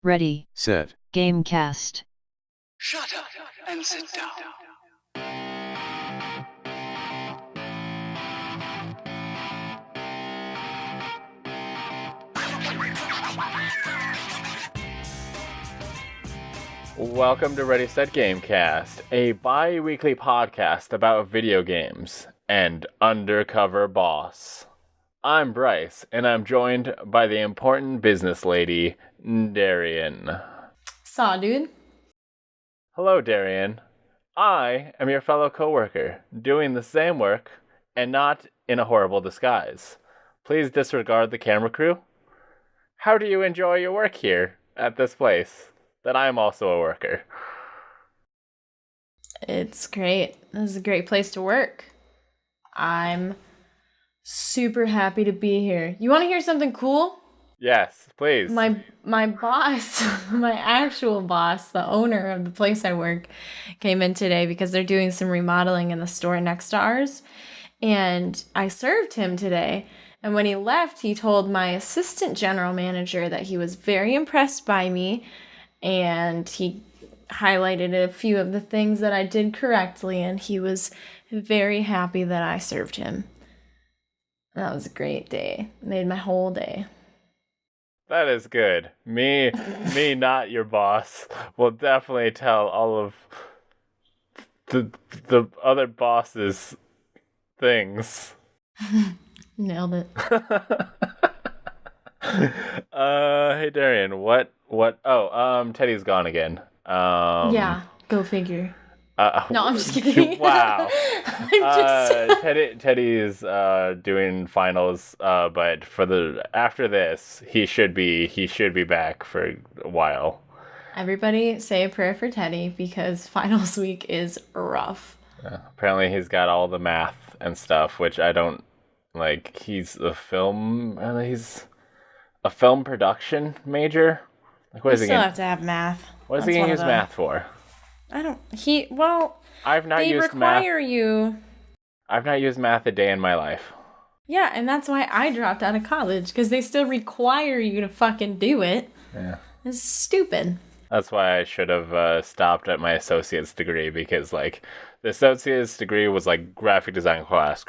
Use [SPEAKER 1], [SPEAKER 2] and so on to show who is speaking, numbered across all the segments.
[SPEAKER 1] Ready.
[SPEAKER 2] Set.
[SPEAKER 1] Gamecast.
[SPEAKER 3] Shut up and sit down.
[SPEAKER 4] Welcome to Ready Set Gamecast, a bi-weekly podcast about video games and Undercover Boss. I'm Bryce, and I'm joined by the important business lady, Darrian.
[SPEAKER 5] Saw, dude.
[SPEAKER 4] Hello, Darrian. I am your fellow coworker, doing the same work, and not in a horrible disguise. Please disregard the camera crew. How do you enjoy your work here at this place? That I'm also a worker.
[SPEAKER 5] It's great. This is a great place to work. I'm super happy to be here. You want to hear something cool?
[SPEAKER 4] Yes, please.
[SPEAKER 5] My boss, my actual boss, the owner of the place I work, came in today because they're doing some remodeling in the store next to ours. And I served him today. And when he left, he told my assistant general manager that he was very impressed by me. And he highlighted a few of the things that I did correctly, and he was very happy that I served him. That was a great day. Made my whole day.
[SPEAKER 4] That is good. Me not your boss, will definitely tell all of the other bosses things.
[SPEAKER 5] Nailed it.
[SPEAKER 4] Hey Darrian, what? Teddy's gone again.
[SPEAKER 5] Yeah, go figure. No, I'm just kidding.
[SPEAKER 4] Wow.
[SPEAKER 5] I'm
[SPEAKER 4] Teddy is doing finals, but after this, he should be back for a while.
[SPEAKER 5] Everybody say a prayer for Teddy because finals week is rough.
[SPEAKER 4] Apparently, he's got all the math and stuff, which I don't like. He's a film production major. Like, what is he
[SPEAKER 5] still have to have math.
[SPEAKER 4] What is he going to use math for?
[SPEAKER 5] I've not
[SPEAKER 4] used
[SPEAKER 5] require you.
[SPEAKER 4] I've not used math a day in my life.
[SPEAKER 5] Yeah, and that's why I dropped out of college, because they still require you to fucking do it.
[SPEAKER 4] Yeah.
[SPEAKER 5] It's stupid.
[SPEAKER 4] That's why I should have stopped at my associate's degree, because, like, the associate's degree was, like, graphic design class.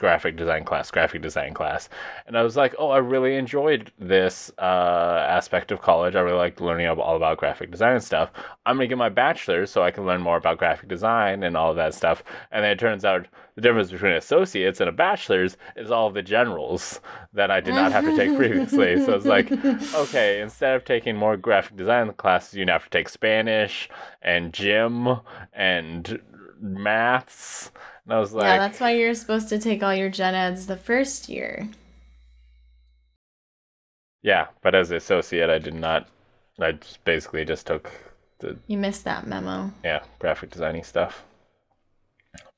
[SPEAKER 4] And I was like, oh, I really enjoyed this aspect of college. I really liked learning all about graphic design and stuff. I'm going to get my bachelor's so I can learn more about graphic design and all of that stuff. And then it turns out the difference between associates and a bachelor's is all of the generals that I did not have to take previously. So it's like, okay, instead of taking more graphic design classes, you have to take Spanish and gym and maths. And I was like,
[SPEAKER 5] yeah, that's why you're supposed to take all your gen eds the first year.
[SPEAKER 4] Yeah, but as an associate, I did not. I basically just took
[SPEAKER 5] You missed that memo.
[SPEAKER 4] Yeah, graphic designy stuff.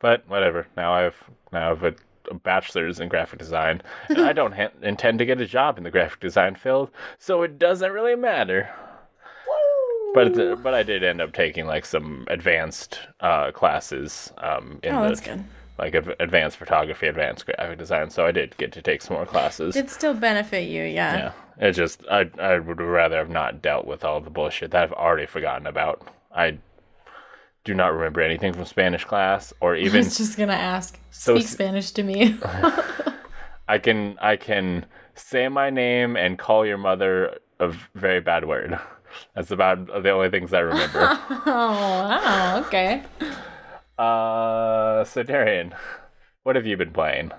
[SPEAKER 4] But whatever. Now I have a bachelor's in graphic design, and I don't intend to get a job in the graphic design field, so it doesn't really matter. But I did end up taking like some advanced classes
[SPEAKER 5] that's good.
[SPEAKER 4] Like advanced photography, advanced graphic design. So I did get to take some more classes.
[SPEAKER 5] It'd still benefit you, yeah.
[SPEAKER 4] Yeah, it just I would rather have not dealt with all the bullshit that I've already forgotten about. I do not remember anything from Spanish class or even.
[SPEAKER 5] I was just gonna ask. Speak Spanish to me.
[SPEAKER 4] I can say my name and call your mother a very bad word. That's about the only things I remember.
[SPEAKER 5] Oh, wow, okay.
[SPEAKER 4] So Darrian, what have you been playing?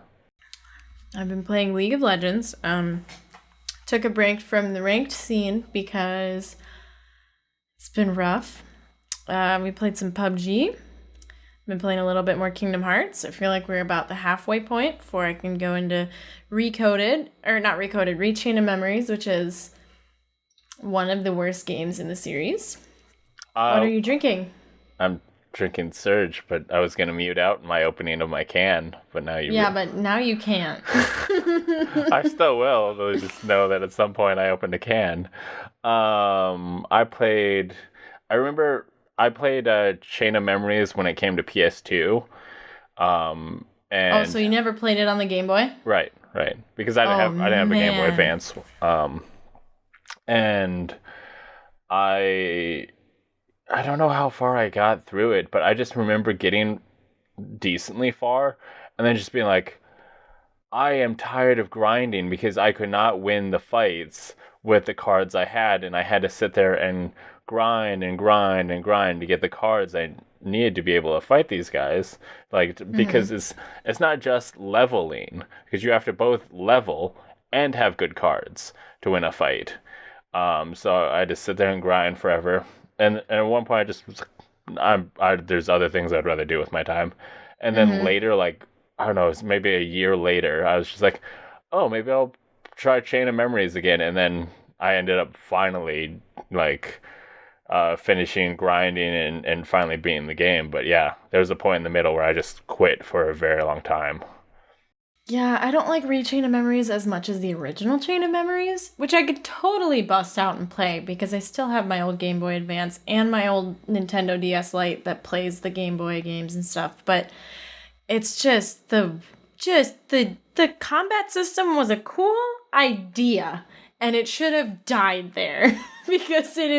[SPEAKER 5] I've been playing League of Legends. Took a break from the ranked scene because it's been rough. We played some PUBG. Been playing a little bit more Kingdom Hearts. I feel like we're about the halfway point before I can go into Rechain of Memories, which is one of the worst games in the series. What are you drinking?
[SPEAKER 4] I'm drinking Surge, but I was going to mute out my opening of my can, but now you...
[SPEAKER 5] Yeah, but now you can't.
[SPEAKER 4] I still will, though just know that at some point I opened a can. I played Chain of Memories when it came to PS2.
[SPEAKER 5] So you never played it on the Game Boy?
[SPEAKER 4] Right. Because I didn't have a Game Boy Advance. And I don't know how far I got through it, but I just remember getting decently far and then just being like, I am tired of grinding because I could not win the fights with the cards I had, and I had to sit there and grind and grind and grind to get the cards I needed to be able to fight these guys. Because it's not just leveling, because you have to both level and have good cards to win a fight. So I just sit there and grind forever. And at one point I just was like, there's other things I'd rather do with my time. And then later, like, I don't know, it's maybe a year later, I was just like, oh, maybe I'll try Chain of Memories again. And then I ended up finally, like, finishing grinding and finally beating the game. But yeah, there was a point in the middle where I just quit for a very long time.
[SPEAKER 5] Yeah, I don't like Chain of Memories as much as the original Chain of Memories, which I could totally bust out and play because I still have my old Game Boy Advance and my old Nintendo DS Lite that plays the Game Boy games and stuff. But it's just the combat system was a cool idea, and it should have died there because it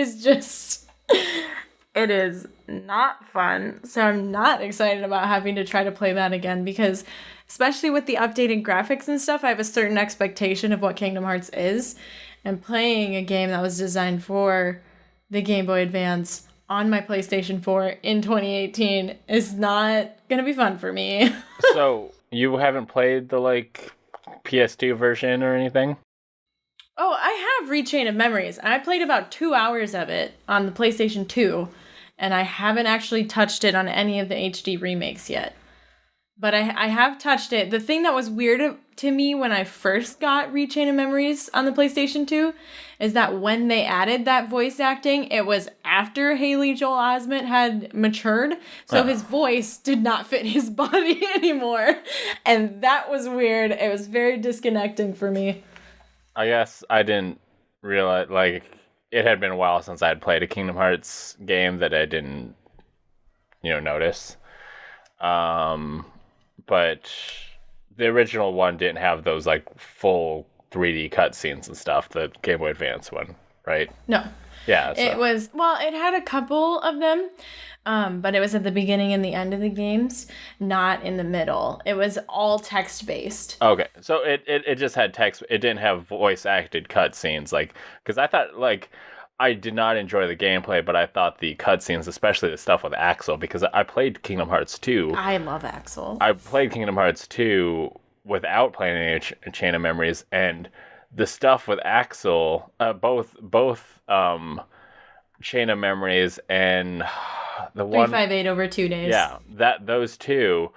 [SPEAKER 5] is not fun. So I'm not excited about having to try to play that again because, especially with the updated graphics and stuff, I have a certain expectation of what Kingdom Hearts is, and playing a game that was designed for the Game Boy Advance on my PlayStation 4 in 2018 is not gonna be fun for me.
[SPEAKER 4] So you haven't played the like PS2 version or anything?
[SPEAKER 5] Oh, I have Chain of Memories. I played about 2 hours of it on the PlayStation 2, and I haven't actually touched it on any of the HD remakes yet. But I have touched it. The thing that was weird to me when I first got Chain of Memories on the PlayStation 2 is that when they added that voice acting, it was after Haley Joel Osment had matured. So his voice did not fit his body anymore. And that was weird. It was very disconnecting for me.
[SPEAKER 4] I guess I didn't realize, like, it had been a while since I had played a Kingdom Hearts game that I didn't, notice. But the original one didn't have those, like, full 3D cutscenes and stuff, the Game Boy Advance one, right?
[SPEAKER 5] No.
[SPEAKER 4] Yeah. So.
[SPEAKER 5] It had a couple of them, but it was at the beginning and the end of the games, not in the middle. It was all text-based.
[SPEAKER 4] Okay, so it just had text. It didn't have voice-acted cutscenes, like, because I thought, like, I did not enjoy the gameplay, but I thought the cutscenes, especially the stuff with Axel, because I played Kingdom Hearts 2.
[SPEAKER 5] I love Axel.
[SPEAKER 4] I played Kingdom Hearts 2 without playing any Chain of Memories, and the stuff with Axel, both Chain of Memories and the one
[SPEAKER 5] 358 over 2 days.
[SPEAKER 4] Yeah, those two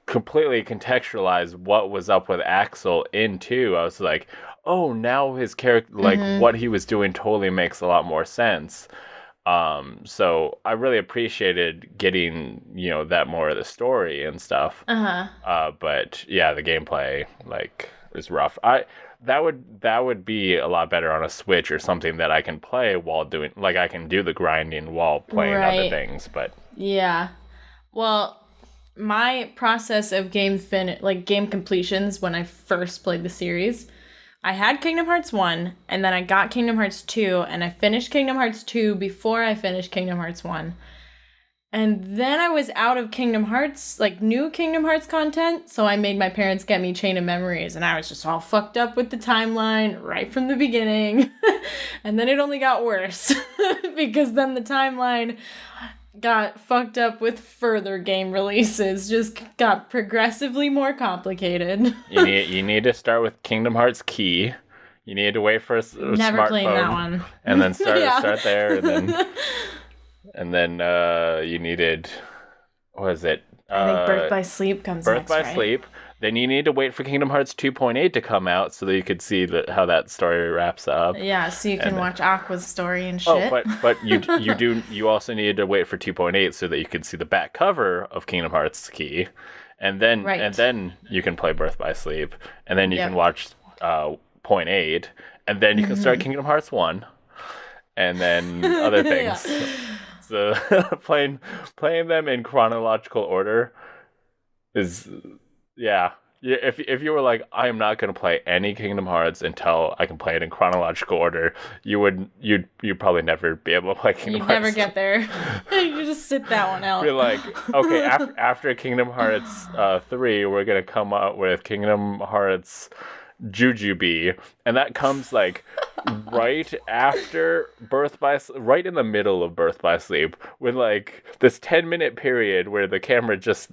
[SPEAKER 4] completely contextualized what was up with Axel in 2. I was like, oh, now his character, like, what he was doing totally makes a lot more sense. So I really appreciated getting, that more of the story and stuff. But yeah, the gameplay, like, is rough. That would be a lot better on a Switch or something that I can play while doing, like, I can do the grinding while playing other things, but
[SPEAKER 5] yeah. Well, my process of game completions when I first played the series, I had Kingdom Hearts 1, and then I got Kingdom Hearts 2, and I finished Kingdom Hearts 2 before I finished Kingdom Hearts 1. And then I was out of Kingdom Hearts, like, new Kingdom Hearts content, so I made my parents get me Chain of Memories, and I was just all fucked up with the timeline right from the beginning. And then it only got worse, because then the timeline got fucked up with further game releases, just got progressively more complicated.
[SPEAKER 4] you need to start with Kingdom Hearts Key. You need to wait for a
[SPEAKER 5] Never
[SPEAKER 4] smartphone,
[SPEAKER 5] playing that one.
[SPEAKER 4] And then start there, and then you needed, what is it?
[SPEAKER 5] I think Birth by Sleep comes next,
[SPEAKER 4] Birth by Sleep. Then you need to wait for Kingdom Hearts 2.8 to come out so that you could see how that story wraps up.
[SPEAKER 5] Yeah, so you can watch Aqua's story and shit.
[SPEAKER 4] Oh, but you also needed to wait for 2.8 so that you could see the back cover of Kingdom Hearts Key, and then you can play Birth by Sleep, and then you can watch point 8, and then you can start Kingdom Hearts 1, and then other things. So playing them in chronological order is, yeah, Yeah, if you were like, I am not going to play any Kingdom Hearts until I can play it in chronological order, you'd probably never be able to play Kingdom
[SPEAKER 5] You'd
[SPEAKER 4] Hearts.
[SPEAKER 5] never get there. You just sit that one out.
[SPEAKER 4] You're like, okay, after Kingdom Hearts 3, we're gonna come out with Kingdom Hearts Jujubee, and that comes like right after right in the middle of Birth by Sleep, with like this 10-minute period where the camera just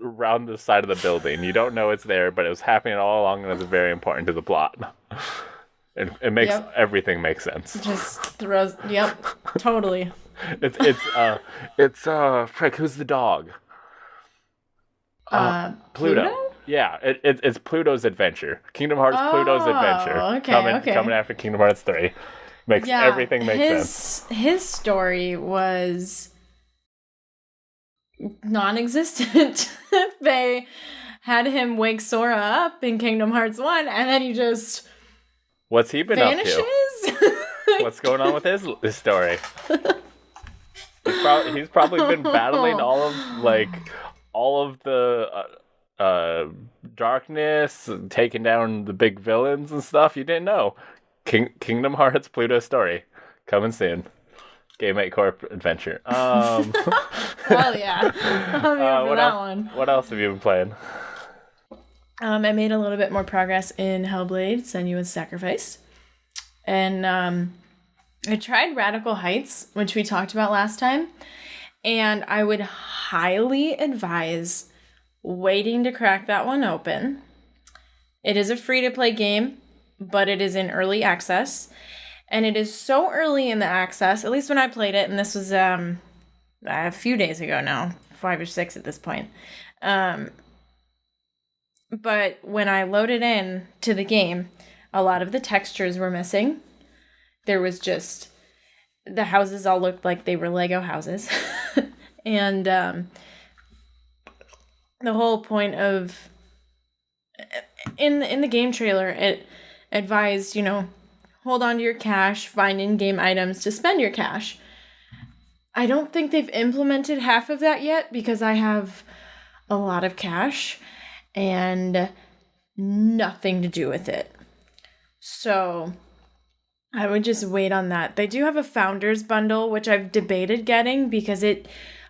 [SPEAKER 4] around the side of the building. You don't know it's there, but it was happening all along, and it's very important to the plot. It makes everything make sense.
[SPEAKER 5] Just throws. Yep, totally.
[SPEAKER 4] It's frick, who's the dog? Pluto. Yeah, it's Pluto's Adventure. Kingdom Hearts Pluto's Adventure. Coming after Kingdom Hearts 3. Makes everything make sense.
[SPEAKER 5] His story was non-existent. They had him wake Sora up in Kingdom Hearts 1, and then he just
[SPEAKER 4] what's he been
[SPEAKER 5] vanishes?
[SPEAKER 4] up to? What's going on with his story? He's probably been battling all of the darkness, taking down the big villains and stuff. You didn't know. Kingdom Hearts Pluto story coming soon. Game 8 Corp Adventure.
[SPEAKER 5] Hell yeah. I'm here for that one.
[SPEAKER 4] What else have you been playing?
[SPEAKER 5] I made a little bit more progress in Hellblade: Senua's Sacrifice. And I tried Radical Heights, which we talked about last time. And I would highly advise waiting to crack that one open. It is a free-to-play game, but it is in early access. And it is so early in the access, at least when I played it, and this was a few days ago now, 5 or 6 at this point. But when I loaded in to the game, a lot of the textures were missing. There was just, the houses all looked like they were Lego houses. And the whole point of, in the game trailer, it advised, hold on to your cash, find in-game items to spend your cash. I don't think they've implemented half of that yet because I have a lot of cash and nothing to do with it. So I would just wait on that. They do have a Founders Bundle, which I've debated getting because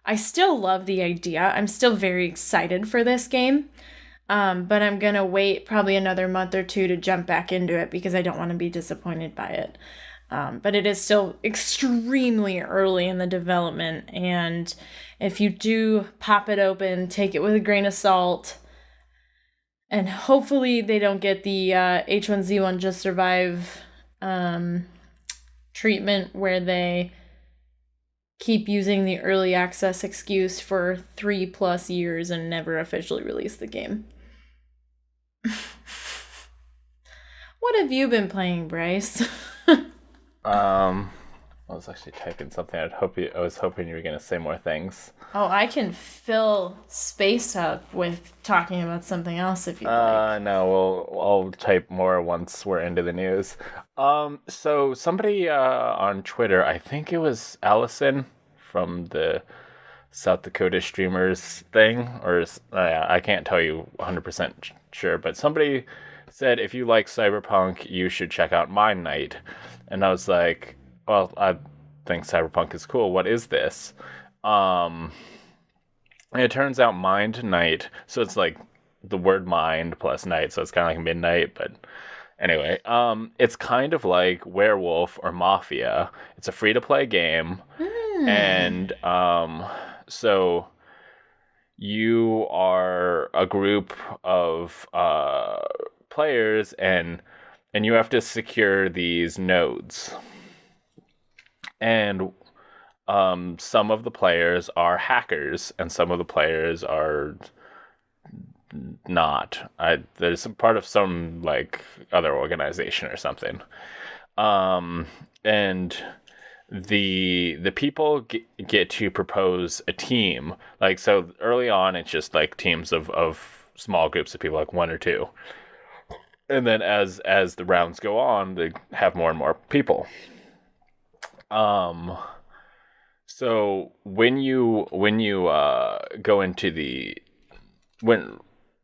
[SPEAKER 5] I still love the idea. I'm still very excited for this game. But I'm going to wait probably another month or 2 to jump back into it because I don't want to be disappointed by it. But it is still extremely early in the development. And if you do pop it open, take it with a grain of salt. And hopefully they don't get the H1Z1 Just Survive treatment where they keep using the early access excuse for 3+ years and never officially release the game. What have you been playing, Bryce?
[SPEAKER 4] I was actually typing something. I was hoping you were gonna say more things.
[SPEAKER 5] Oh, I can fill space up with talking about something else if you'd like.
[SPEAKER 4] No, I'll type more once we're into the news. So somebody on Twitter, I think it was Allison from the South Dakota streamers thing, or I can't tell you 100% sure, but somebody said if you like Cyberpunk, you should check out Mind Night. And I was like, well, I think Cyberpunk is cool. What is this? And it turns out Mind Night, so it's like the word mind plus night, so it's kind of like midnight, but anyway, it's kind of like Werewolf or Mafia. It's a free-to-play game, and so you are a group of players, and you have to secure these nodes. And some of the players are hackers, and some of the players are not. There's some part of some like other organization or something. And the people get to propose a team. Like, so early on, it's just like teams of small groups of people, like 1 or 2. And then as the rounds go on, they have more and more people. So when you go into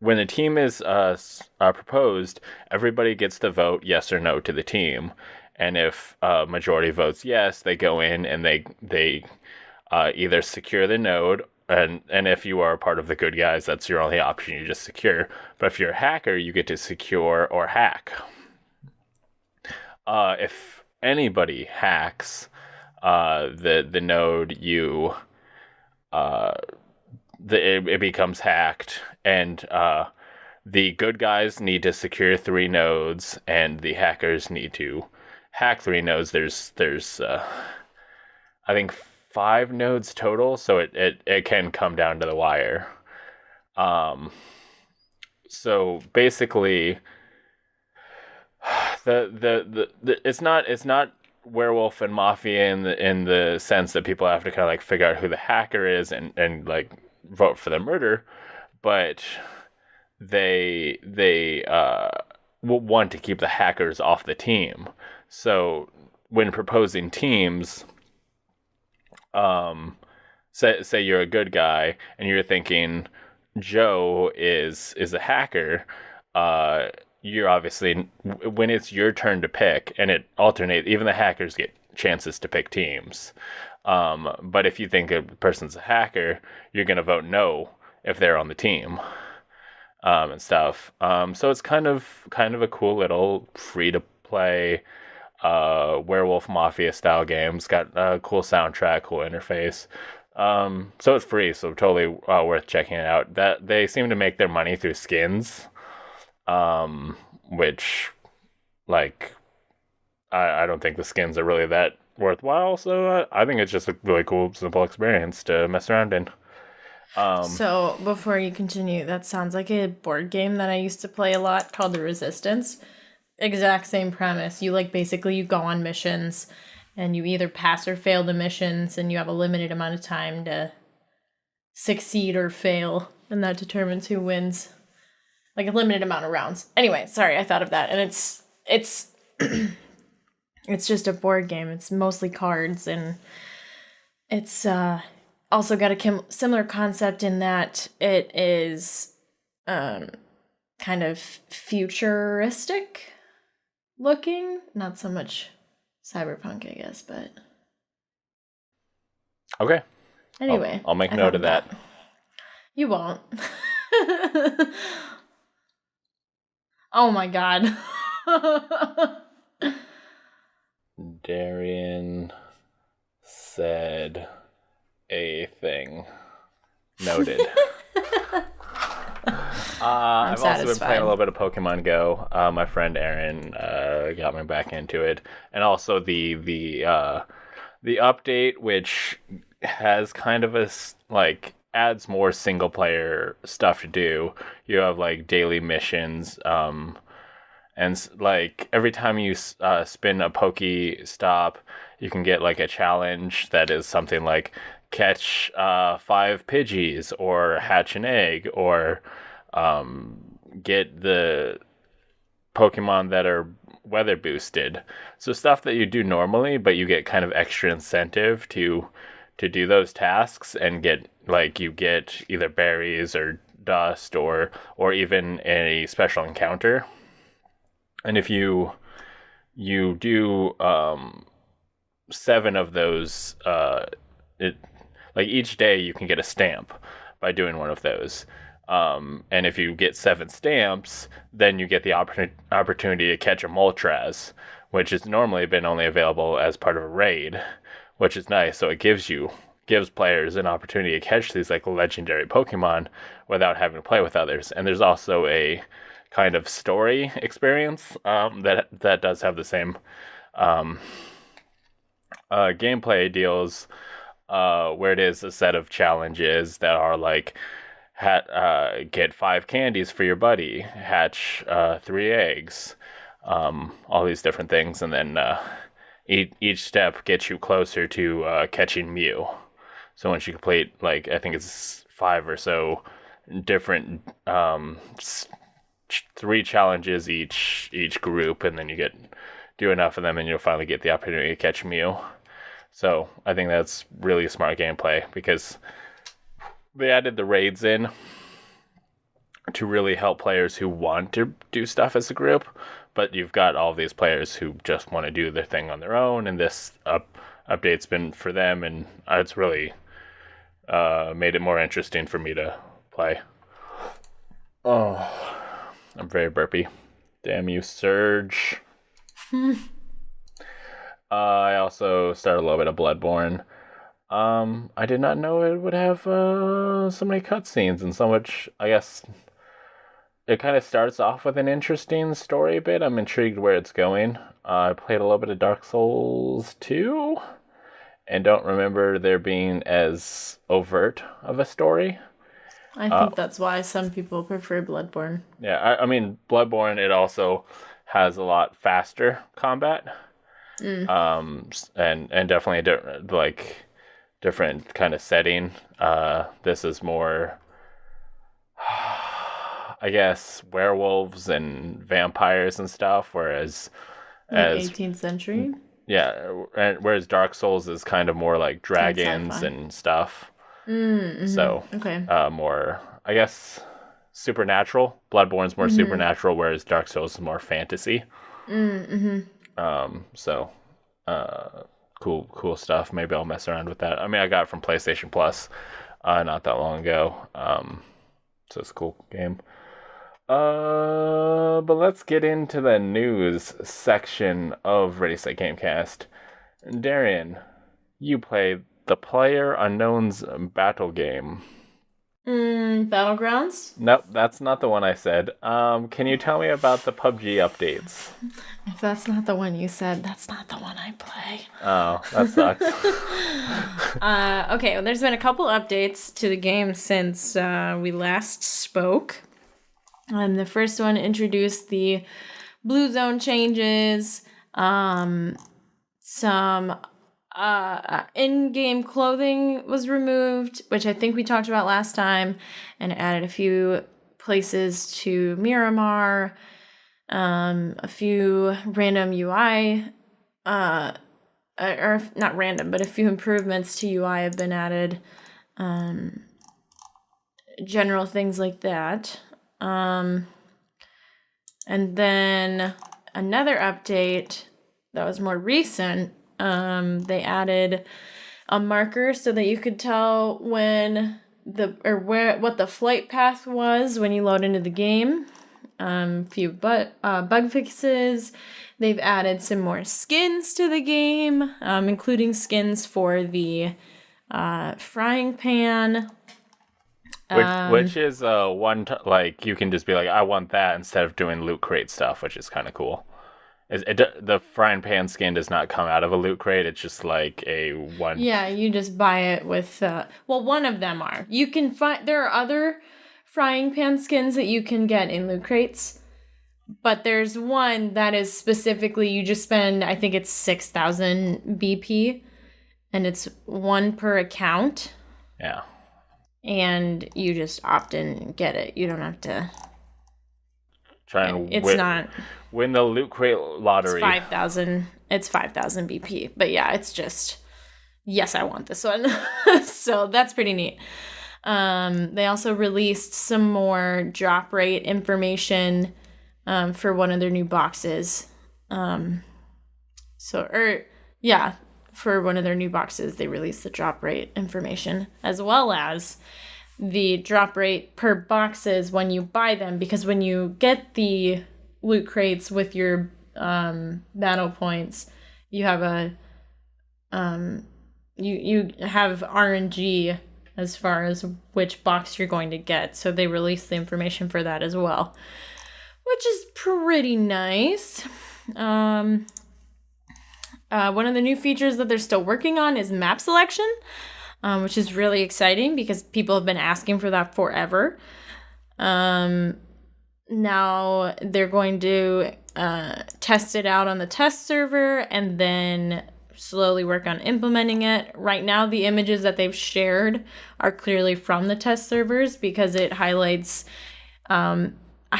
[SPEAKER 4] when a team is proposed, everybody gets to vote yes or no to the team. And if majority votes yes, they go in and they either secure the node, and if you are part of the good guys, that's your only option. You just secure. But if you're a hacker, you get to secure or hack. If anybody hacks the node, it becomes hacked, and the good guys need to secure 3 nodes, and the hackers need to hack 3 nodes. There's I think 5 nodes total, so it can come down to the wire. So basically, it's not werewolf and mafia in the sense that people have to kind of like figure out who the hacker is and like vote for the murder, but they will want to keep the hackers off the team. So when proposing teams, say you're a good guy and you're thinking Joe is a hacker, you're obviously, when it's your turn to pick, and it alternates, even the hackers get chances to pick teams. But if you think a person's a hacker, you're going to vote no if they're on the team, and stuff. So it's kind of a cool little free-to-play werewolf mafia style game. It's got a cool soundtrack, cool interface. So it's free, so totally worth checking it out. That they seem to make their money through skins, which, like, I don't think the skins are really that worthwhile. So I think it's just a really cool, simple experience to mess around in.
[SPEAKER 5] So before you continue, that sounds like a board game that I used to play a lot called The Resistance. Exact same premise. You basically you go on missions and you either pass or fail the missions, and you have a limited amount of time to succeed or fail, and that determines who wins. Like a limited amount of rounds. Anyway, sorry, I thought of that. And it's it's just a board game. It's mostly cards, and it's also got a similar concept in that it is kind of futuristic looking. Not so much cyberpunk, I guess, but
[SPEAKER 4] Okay.
[SPEAKER 5] Anyway,
[SPEAKER 4] I'll make note of that.
[SPEAKER 5] You won't. Oh my god.
[SPEAKER 4] Darrian said a thing. Noted. I've also been playing a little bit of Pokemon Go. My friend Aaron got me back into it, and also the update, which has kind of adds more single player stuff to do. You have daily missions, and every time you spin a Pokestop, you can get a challenge that is something like catch 5 Pidgeys, or hatch an egg, or get the Pokemon that are weather boosted. So stuff that you do normally, but you get kind of extra incentive to do those tasks, and get you get either berries or dust, or even a special encounter. And if you do 7 of those, each day you can get a stamp by doing one of those. And if you get 7 stamps, then you get the opportunity to catch a Moltres, which has normally been only available as part of a raid, which is nice. So it gives players an opportunity to catch these legendary Pokemon without having to play with others. And there's also a kind of story experience that does have the same gameplay deals, where it is a set of challenges that are get 5 candies for your buddy, hatch 3 eggs, all these different things, and then each step gets you closer to catching Mew. So once you complete I think it's 5 or so different 3 challenges each group, and then you do enough of them, and you'll finally get the opportunity to catch Mew. So I think that's really smart gameplay, because they added the raids in, to really help players who want to do stuff as a group, but you've got all these players who just want to do their thing on their own, and this update's been for them, and it's really made it more interesting for me to play. Oh, I'm very burpy. Damn you, Surge. I also started a little bit of Bloodborne. I did not know it would have so many cutscenes and so much, I guess. It kind of starts off with an interesting story bit. I'm intrigued where it's going. I played a little bit of Dark Souls 2 and don't remember there being as overt of a story.
[SPEAKER 5] I think that's why some people prefer Bloodborne.
[SPEAKER 4] Yeah, I mean, Bloodborne, it also has a lot faster combat. And definitely a different kind of setting. This is more, I guess, werewolves and vampires and stuff, whereas
[SPEAKER 5] Like 18th century?
[SPEAKER 4] Yeah, whereas Dark Souls is kind of more like dragons
[SPEAKER 5] sci-fi.
[SPEAKER 4] and stuff.
[SPEAKER 5] Mm-hmm.
[SPEAKER 4] So,
[SPEAKER 5] okay.
[SPEAKER 4] More, I guess, supernatural. Bloodborne's more supernatural, whereas Dark Souls is more fantasy. So, cool stuff. Maybe I'll mess around with that. I mean, I got it from PlayStation Plus, not that long ago. So it's a cool game. But let's get into the news section of Ready Set Gamecast. Darrian, you played the PlayerUnknown's battle game.
[SPEAKER 5] Battlegrounds?
[SPEAKER 4] Nope, that's not the one I said. Can you tell me about the PUBG updates?
[SPEAKER 5] If that's not the one you said, that's not the one I play.
[SPEAKER 4] Oh, that sucks.
[SPEAKER 5] Okay, well, there's been a couple updates to the game since we last spoke. The first one introduced the blue zone changes, some in-game clothing was removed, which I think we talked about last time, and added a few places to Miramar, a few random UI, or not random, but a few improvements to UI have been added, general things like that. And then another update that was more recent, they added a marker so that you could tell when what the flight path was when you load into the game. Few bug fixes. They've added some more skins to the game, including skins for the frying pan.
[SPEAKER 4] Which is you can just be like, I want that, instead of doing loot crate stuff, which is kind of cool. The frying pan skin does not come out of a loot crate. It's just like a one.
[SPEAKER 5] Yeah, you just buy it with. One of them are. You can find there are other frying pan skins that you can get in loot crates, but there's one that is specifically you just spend. I think it's 6,000 BP, and it's one per account.
[SPEAKER 4] Yeah.
[SPEAKER 5] And you just opt in and get it. You don't have to.
[SPEAKER 4] Try and
[SPEAKER 5] not.
[SPEAKER 4] Win the loot crate lottery.
[SPEAKER 5] It's 5,000. It's 5,000 BP. But yeah, it's just, yes, I want this one. So that's pretty neat. They also released some more drop rate information for one of their new boxes. For one of their new boxes, they released the drop rate information, as well as the drop rate per boxes when you buy them, because when you get the loot crates with your battle points, you have you have RNG as far as which box you're going to get. So they released the information for that as well, which is pretty nice. One of the new features that they're still working on is map selection, which is really exciting because people have been asking for that forever. Now they're going to test it out on the test server and then slowly work on implementing it. Right now, the images that they've shared are clearly from the test servers because it highlights, I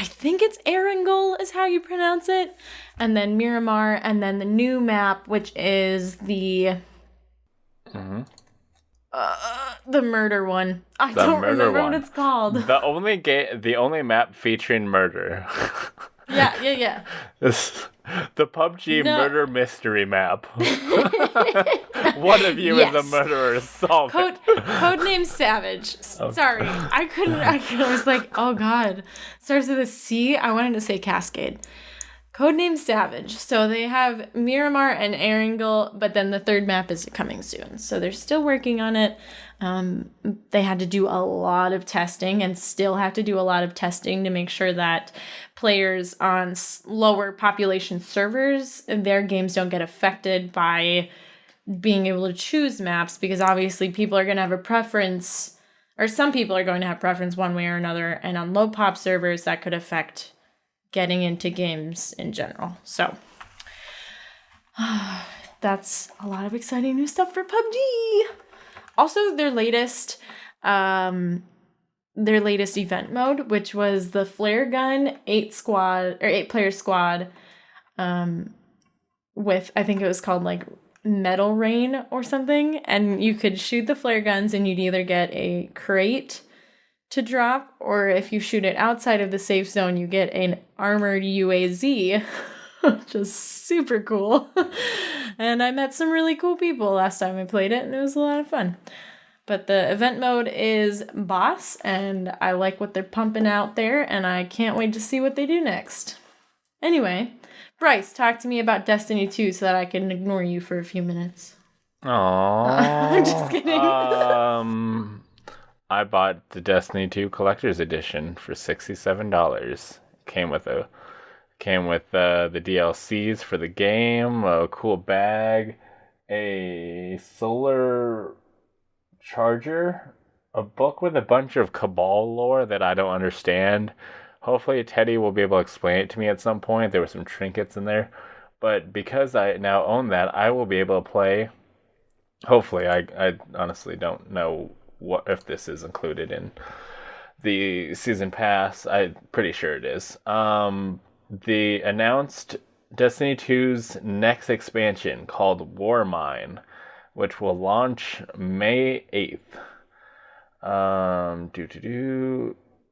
[SPEAKER 5] think it's Erangel is how you pronounce it, and then Miramar, and then the new map, which is the The murder one. I
[SPEAKER 4] The
[SPEAKER 5] don't
[SPEAKER 4] murder
[SPEAKER 5] remember
[SPEAKER 4] one.
[SPEAKER 5] what it's called.
[SPEAKER 4] The only map featuring murder.
[SPEAKER 5] Yeah.
[SPEAKER 4] The PUBG
[SPEAKER 5] No.
[SPEAKER 4] murder mystery map. One of you is a
[SPEAKER 5] Yes.
[SPEAKER 4] murderer. Solve it.
[SPEAKER 5] Codename Savage. Sorry, I was like, oh god. Starts with a C. I wanted to say Cascade. Codename Savage. So they have Miramar and Erangel, but then the third map is coming soon. So they're still working on it. They had to do a lot of testing and still have to do a lot of testing to make sure that players on lower population servers, their games don't get affected by being able to choose maps, because obviously people are going to have a preference, or some people are going to have preference one way or another, and on low pop servers that could affect getting into games in general. So that's a lot of exciting new stuff for PUBG. Also, their latest event mode, which was the flare gun 8-player squad, with, I think it was called like Metal Rain or something, and you could shoot the flare guns and you'd either get a crate to drop, or if you shoot it outside of the safe zone, you get an armored UAZ, which is super cool. And I met some really cool people last time I played it, and it was a lot of fun. But the event mode is boss, and I like what they're pumping out there, and I can't wait to see what they do next. Anyway, Bryce, talk to me about Destiny 2 so that I can ignore you for a few minutes.
[SPEAKER 4] Aww.
[SPEAKER 5] I'm just kidding.
[SPEAKER 4] I bought the Destiny 2 Collector's Edition for $67. Came with the DLCs for the game, a cool bag, a solar charger, a book with a bunch of Cabal lore that I don't understand. Hopefully Teddy will be able to explain it to me at some point. There were some trinkets in there. But because I now own that, I will be able to play. Hopefully, I honestly don't know what if this is included in the season pass. I'm pretty sure it is. The announced Destiny 2's next expansion called Warmine, which will launch May 8th.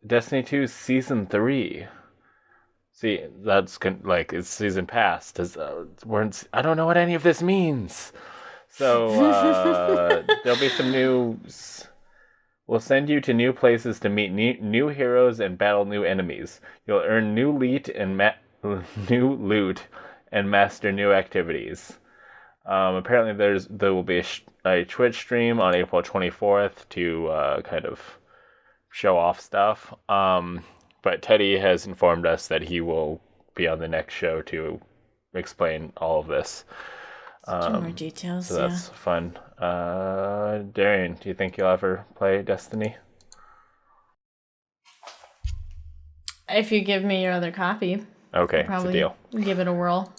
[SPEAKER 4] Destiny 2 Season 3. See, that's like it's season pass. I don't know what any of this means. So there'll be some news. We'll send you to new places to meet new heroes and battle new enemies. You'll earn new loot and master new activities. Apparently, there will be a Twitch stream on April 24th to kind of show off stuff. But Teddy has informed us that he will be on the next show to explain all of this.
[SPEAKER 5] More details,
[SPEAKER 4] so that's fun. Darrian, do you think you'll ever play Destiny?
[SPEAKER 5] If you give me your other copy.
[SPEAKER 4] Okay,
[SPEAKER 5] I'll probably
[SPEAKER 4] it's a deal.
[SPEAKER 5] Give it a whirl.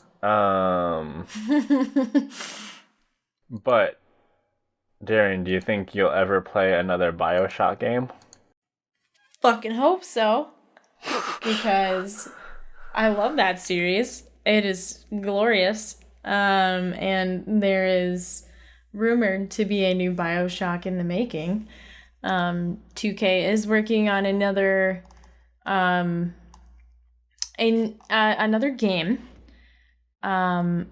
[SPEAKER 4] But, Darrian, do you think you'll ever play another Bioshock game?
[SPEAKER 5] Fucking hope so. Because I love that series. It is glorious. And there is rumored to be a new Bioshock in the making. 2K is working on another another game. It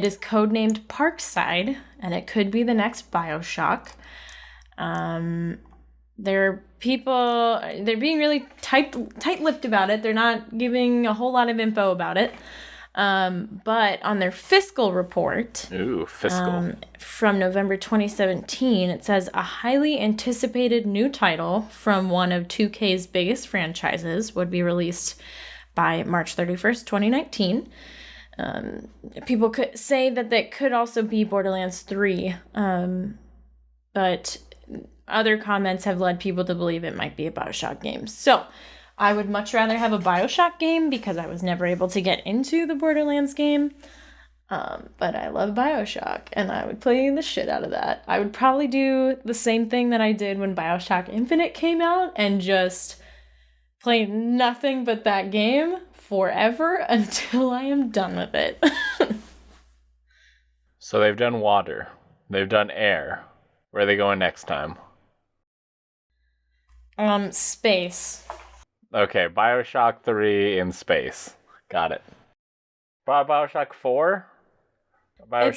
[SPEAKER 5] is codenamed Parkside, and it could be the next Bioshock. They're being really tight-lipped about it. They're not giving a whole lot of info about it. But on their fiscal report, from November 2017, it says a highly anticipated new title from one of 2K's biggest franchises would be released by March 31st, 2019. People could say that could also be Borderlands 3, but other comments have led people to believe it might be a Bioshock game. So I would much rather have a Bioshock game because I was never able to get into the Borderlands game. But I love Bioshock, and I would play the shit out of that. I would probably do the same thing that I did when Bioshock Infinite came out and just play nothing but that game forever until I am done with it.
[SPEAKER 4] So they've done water. They've done air. Where are they going next time?
[SPEAKER 5] Space.
[SPEAKER 4] Okay, Bioshock 3 in space. Got it. Bioshock 4?
[SPEAKER 5] I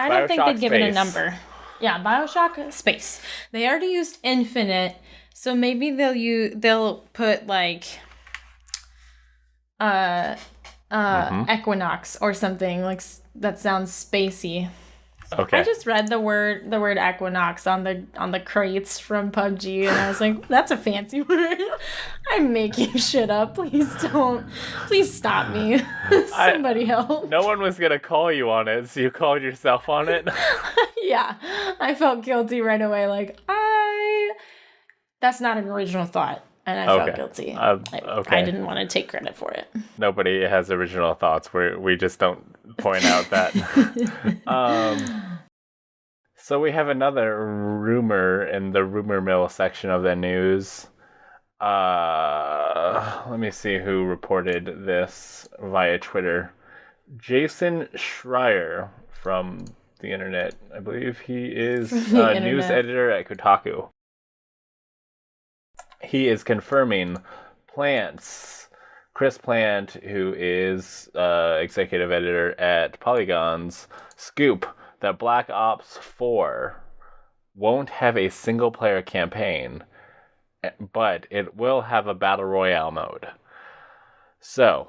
[SPEAKER 5] don't think they've given a
[SPEAKER 4] Space.
[SPEAKER 5] number. Yeah, Bioshock Space. They already used Infinite, so maybe they'll put like Equinox or something like that sounds spacey.
[SPEAKER 4] Okay.
[SPEAKER 5] I just read the word Equinox on the crates from PUBG, and I was like, that's a fancy word. I'm making shit up. Please stop me. Somebody help.
[SPEAKER 4] No one was gonna call you on it, so you called yourself on it.
[SPEAKER 5] Yeah, I felt guilty right away. Like that's not an original thought, and I felt guilty.
[SPEAKER 4] Okay.
[SPEAKER 5] I didn't want to take credit for it.
[SPEAKER 4] Nobody has original thoughts. We just don't point out that. So we have another rumor in the rumor mill section of the news. Let me see who reported this via Twitter. Jason Schreier from the internet. I believe he is a news editor at Kotaku. He is confirming Chris Plant, who is executive editor at Polygon's Scoop, that Black Ops 4 won't have a single-player campaign, but it will have a Battle Royale mode. So,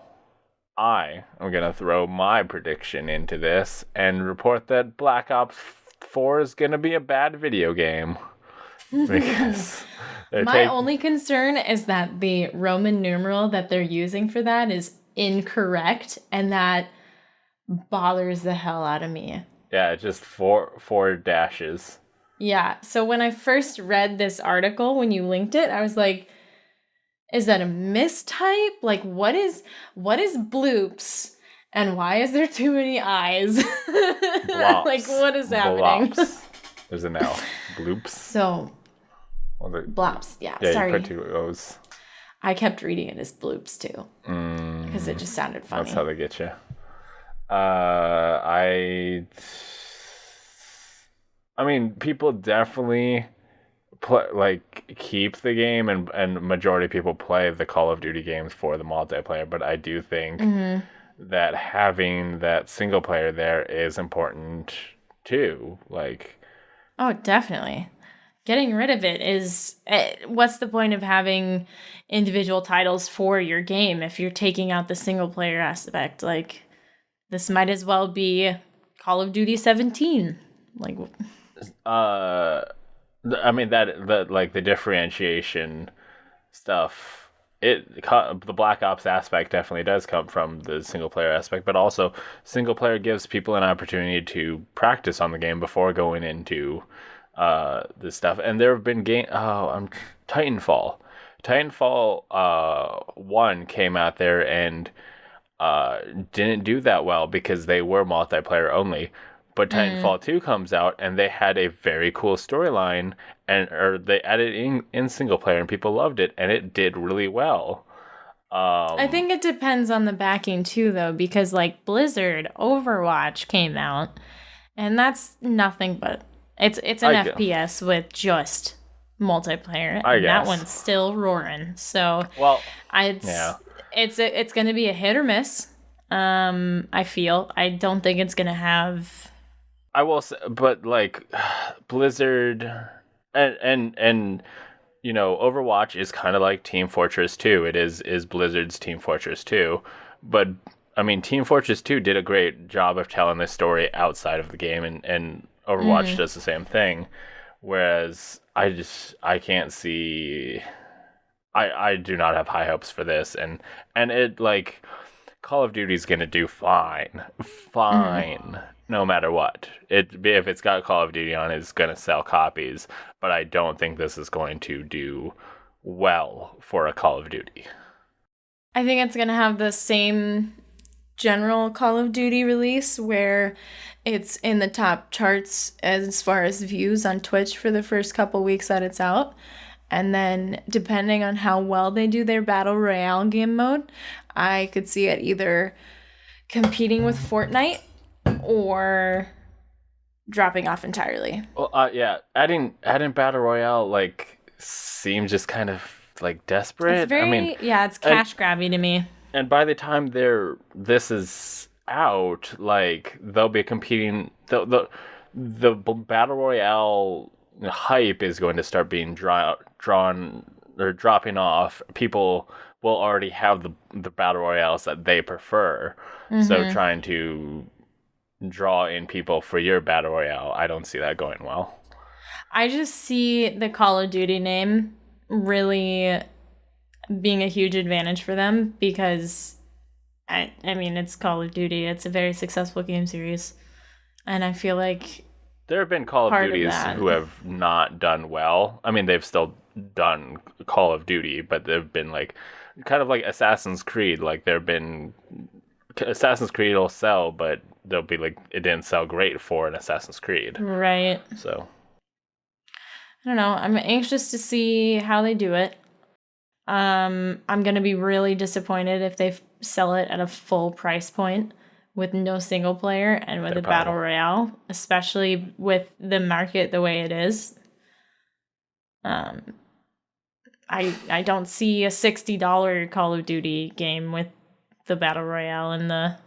[SPEAKER 4] I am going to throw my prediction into this and report that Black Ops 4 is going to be a bad video game. Because
[SPEAKER 5] my only concern is that the Roman numeral that they're using for that is incorrect, and that bothers the hell out of me.
[SPEAKER 4] Yeah, just four dashes.
[SPEAKER 5] Yeah, so when I first read this article, when you linked it, I was like, is that a mistype? Like, what is bloops? And why is there too many eyes? Like, what is happening?
[SPEAKER 4] Blops. There's an L. Bloops.
[SPEAKER 5] So, blops. Yeah, sorry.
[SPEAKER 4] You put two O's.
[SPEAKER 5] I kept reading it as bloops, too. Because it just sounded funny.
[SPEAKER 4] That's how they get you. I mean, people definitely keep the game, and majority of people play the Call of Duty games for the multiplayer, but I do think that having that single player there is important too.
[SPEAKER 5] Oh, definitely. Getting rid of it is what's the point of having individual titles for your game if you're taking out the single player aspect? Like, this might as well be Call of Duty 17.
[SPEAKER 4] I mean the differentiation stuff. The Black Ops aspect definitely does come from the single player aspect, but also single player gives people an opportunity to practice on the game before going into this stuff. And there have been Titanfall. Titanfall 1 came out there and didn't do that well because they were multiplayer only. But Titanfall 2 comes out and they had a very cool storyline, or they added in single player and people loved it, and it did really well.
[SPEAKER 5] I think it depends on the backing too, though, because like Blizzard Overwatch came out, and that's nothing but it's an FPS with just multiplayer, and that one's still roaring. So it's going to be a hit or miss. I feel I don't think it's going to have.
[SPEAKER 4] I will say, but Blizzard and Overwatch is kind of like Team Fortress 2. It is Blizzard's Team Fortress 2. But I mean, Team Fortress 2 did a great job of telling this story outside of the game, and Overwatch does the same thing. Whereas I can't see. I do not have high hopes for this, and it Call of Duty's gonna do fine, no matter what. If it's got Call of Duty on it, it's gonna sell copies. But I don't think this is going to do well for a Call of Duty.
[SPEAKER 5] I think it's gonna have the same general Call of Duty release where it's in the top charts as far as views on Twitch for the first couple weeks that it's out. And then depending on how well they do their Battle Royale game mode, I could see it either competing with Fortnite or dropping off entirely.
[SPEAKER 4] Well, yeah, adding battle royale like seems just kind of like desperate.
[SPEAKER 5] It's very it's cash grabby to me.
[SPEAKER 4] And by the time this is out, like they'll be competing. The battle royale hype is going to start being drawn or dropping off. People will already have the battle royales that they prefer. So trying to draw in people for your battle royale, I don't see that going well.
[SPEAKER 5] I just see the Call of Duty name really being a huge advantage for them because I mean it's Call of Duty. It's a very successful game series. And I feel like
[SPEAKER 4] there have been Call of Duties who have not done well. I mean, they've still done Call of Duty, but they've been like kind of like Assassin's Creed. Like there've been Assassin's Creed will sell, but they'll be like it didn't sell great for an Assassin's Creed.
[SPEAKER 5] Right.
[SPEAKER 4] So
[SPEAKER 5] I don't know. I'm anxious to see how they do it. I'm gonna be really disappointed if they sell it at a full price point with no single player and with a battle royale, especially with the market the way it is. I don't see a $60 Call of Duty game with the battle royale and the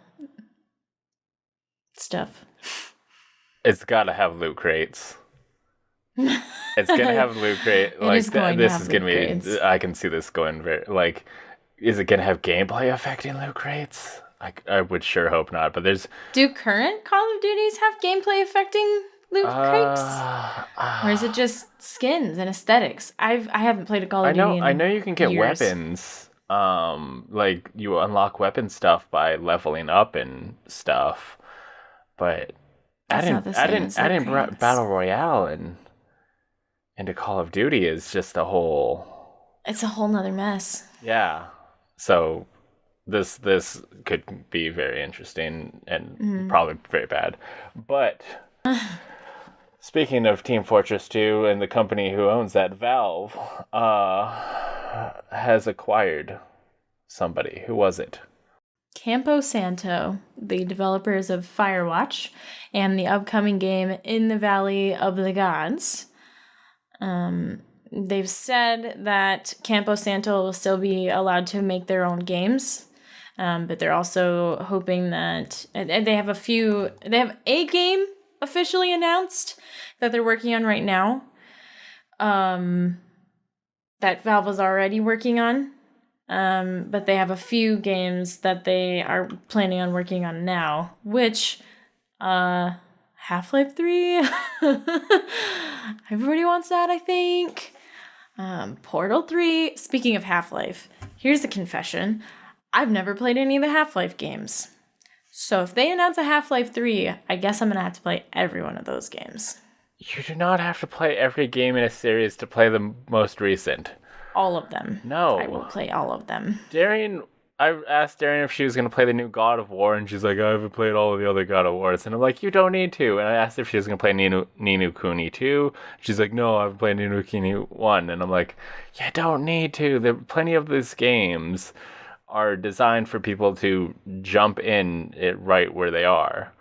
[SPEAKER 5] stuff.
[SPEAKER 4] It's got to have loot crates. It's gonna have loot crate. Like this is gonna be. I can see this going very like. Is it gonna have gameplay affecting loot crates? I would sure hope not. But
[SPEAKER 5] do current Call of Duties have gameplay affecting loot crates, or is it just skins and aesthetics? I haven't played a Call of Duty.
[SPEAKER 4] I know you can get
[SPEAKER 5] years.
[SPEAKER 4] weapons. Like you unlock weapon stuff by leveling up and stuff, but adding battle royale and into Call of Duty is just a whole.
[SPEAKER 5] It's a whole nother mess.
[SPEAKER 4] Yeah, so this could be very interesting and probably very bad, but. Speaking of Team Fortress 2 and the company who owns that, Valve, has acquired somebody. Who was it?
[SPEAKER 5] Campo Santo, the developers of Firewatch and the upcoming game In the Valley of the Gods. They've said that Campo Santo will still be allowed to make their own games, but they're also hoping that they have a game officially announced that they're working on right now, that Valve was already working on, but they have a few games that they are planning on working on now, which Half-Life 3 everybody wants that, I think. Portal 3. Speaking of Half-Life, here's a confession. I've never played any of the Half-Life games. So if they announce a Half-Life 3, I guess I'm going to have to play every one of those games.
[SPEAKER 4] You do not have to play every game in a series to play the most recent.
[SPEAKER 5] All of them.
[SPEAKER 4] No.
[SPEAKER 5] I will play all of them.
[SPEAKER 4] I asked Darrian if she was going to play the new God of War, and she's like, I haven't played all of the other God of Wars. And I'm like, you don't need to. And I asked if she was going to play Ninokuni 2. She's like, no, I haven't played Ninokuni 1. And I'm like, you don't need to. There are plenty of these games are designed for people to jump in it right where they are.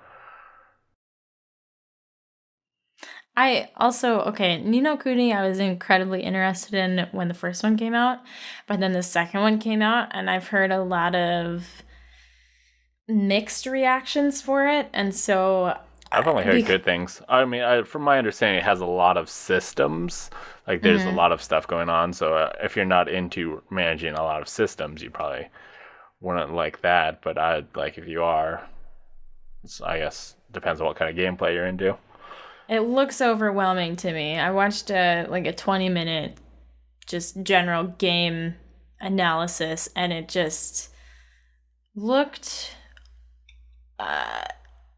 [SPEAKER 5] Ninokuni I was incredibly interested in when the first one came out, but then the second one came out, and I've heard a lot of mixed reactions for it, and so...
[SPEAKER 4] I've only heard good things. I mean, from my understanding, it has a lot of systems. Like, there's a lot of stuff going on. So if you're not into managing a lot of systems, you probably wouldn't like that. But if you are, I guess depends on what kind of gameplay you're into.
[SPEAKER 5] It looks overwhelming to me. I watched a 20-minute just general game analysis, and it just looked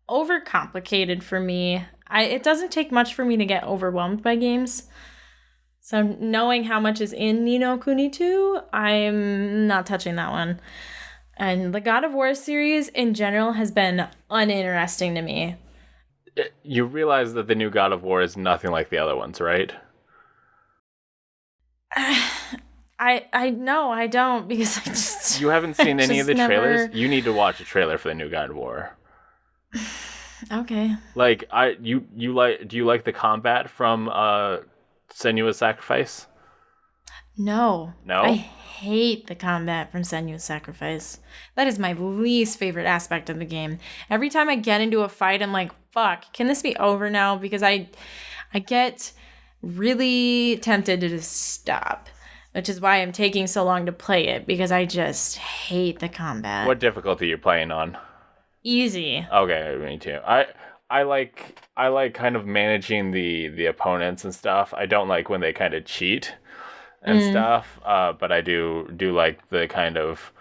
[SPEAKER 5] overcomplicated for me. It doesn't take much for me to get overwhelmed by games. So knowing how much is in Ninokuni 2, I'm not touching that one. And the God of War series in general has been uninteresting to me.
[SPEAKER 4] You realize that the new God of War is nothing like the other ones, right?
[SPEAKER 5] I don't, because I just...
[SPEAKER 4] You haven't seen any of the trailers? You need to watch a trailer for the new God of War.
[SPEAKER 5] Okay.
[SPEAKER 4] Like do you like the combat from Senua's Sacrifice?
[SPEAKER 5] No. I
[SPEAKER 4] No?
[SPEAKER 5] hate the combat from Senua's Sacrifice. That is my least favorite aspect of the game. Every time I get into a fight, I'm like, fuck, can this be over now? Because I get really tempted to just stop, which is why I'm taking so long to play it, because I just hate the combat.
[SPEAKER 4] What difficulty are you playing on?
[SPEAKER 5] Easy.
[SPEAKER 4] Okay, me too. I like kind of managing the opponents and stuff. I don't like when they kind of cheat and stuff. But I do like the kind of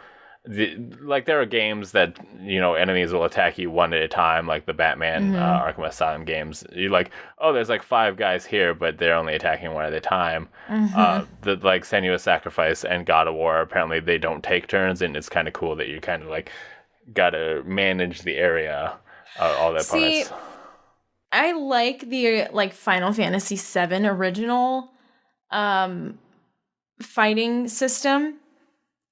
[SPEAKER 4] like there are games that enemies will attack you one at a time, like the Batman Arkham Asylum games. You like, oh, there's like 5 guys here, but they're only attacking one at a time. The like Senua's Sacrifice and God of War, apparently they don't take turns, and it's kind of cool that you kind of like gotta manage the area, all the opponents.
[SPEAKER 5] See, I like the Final Fantasy VII original fighting system,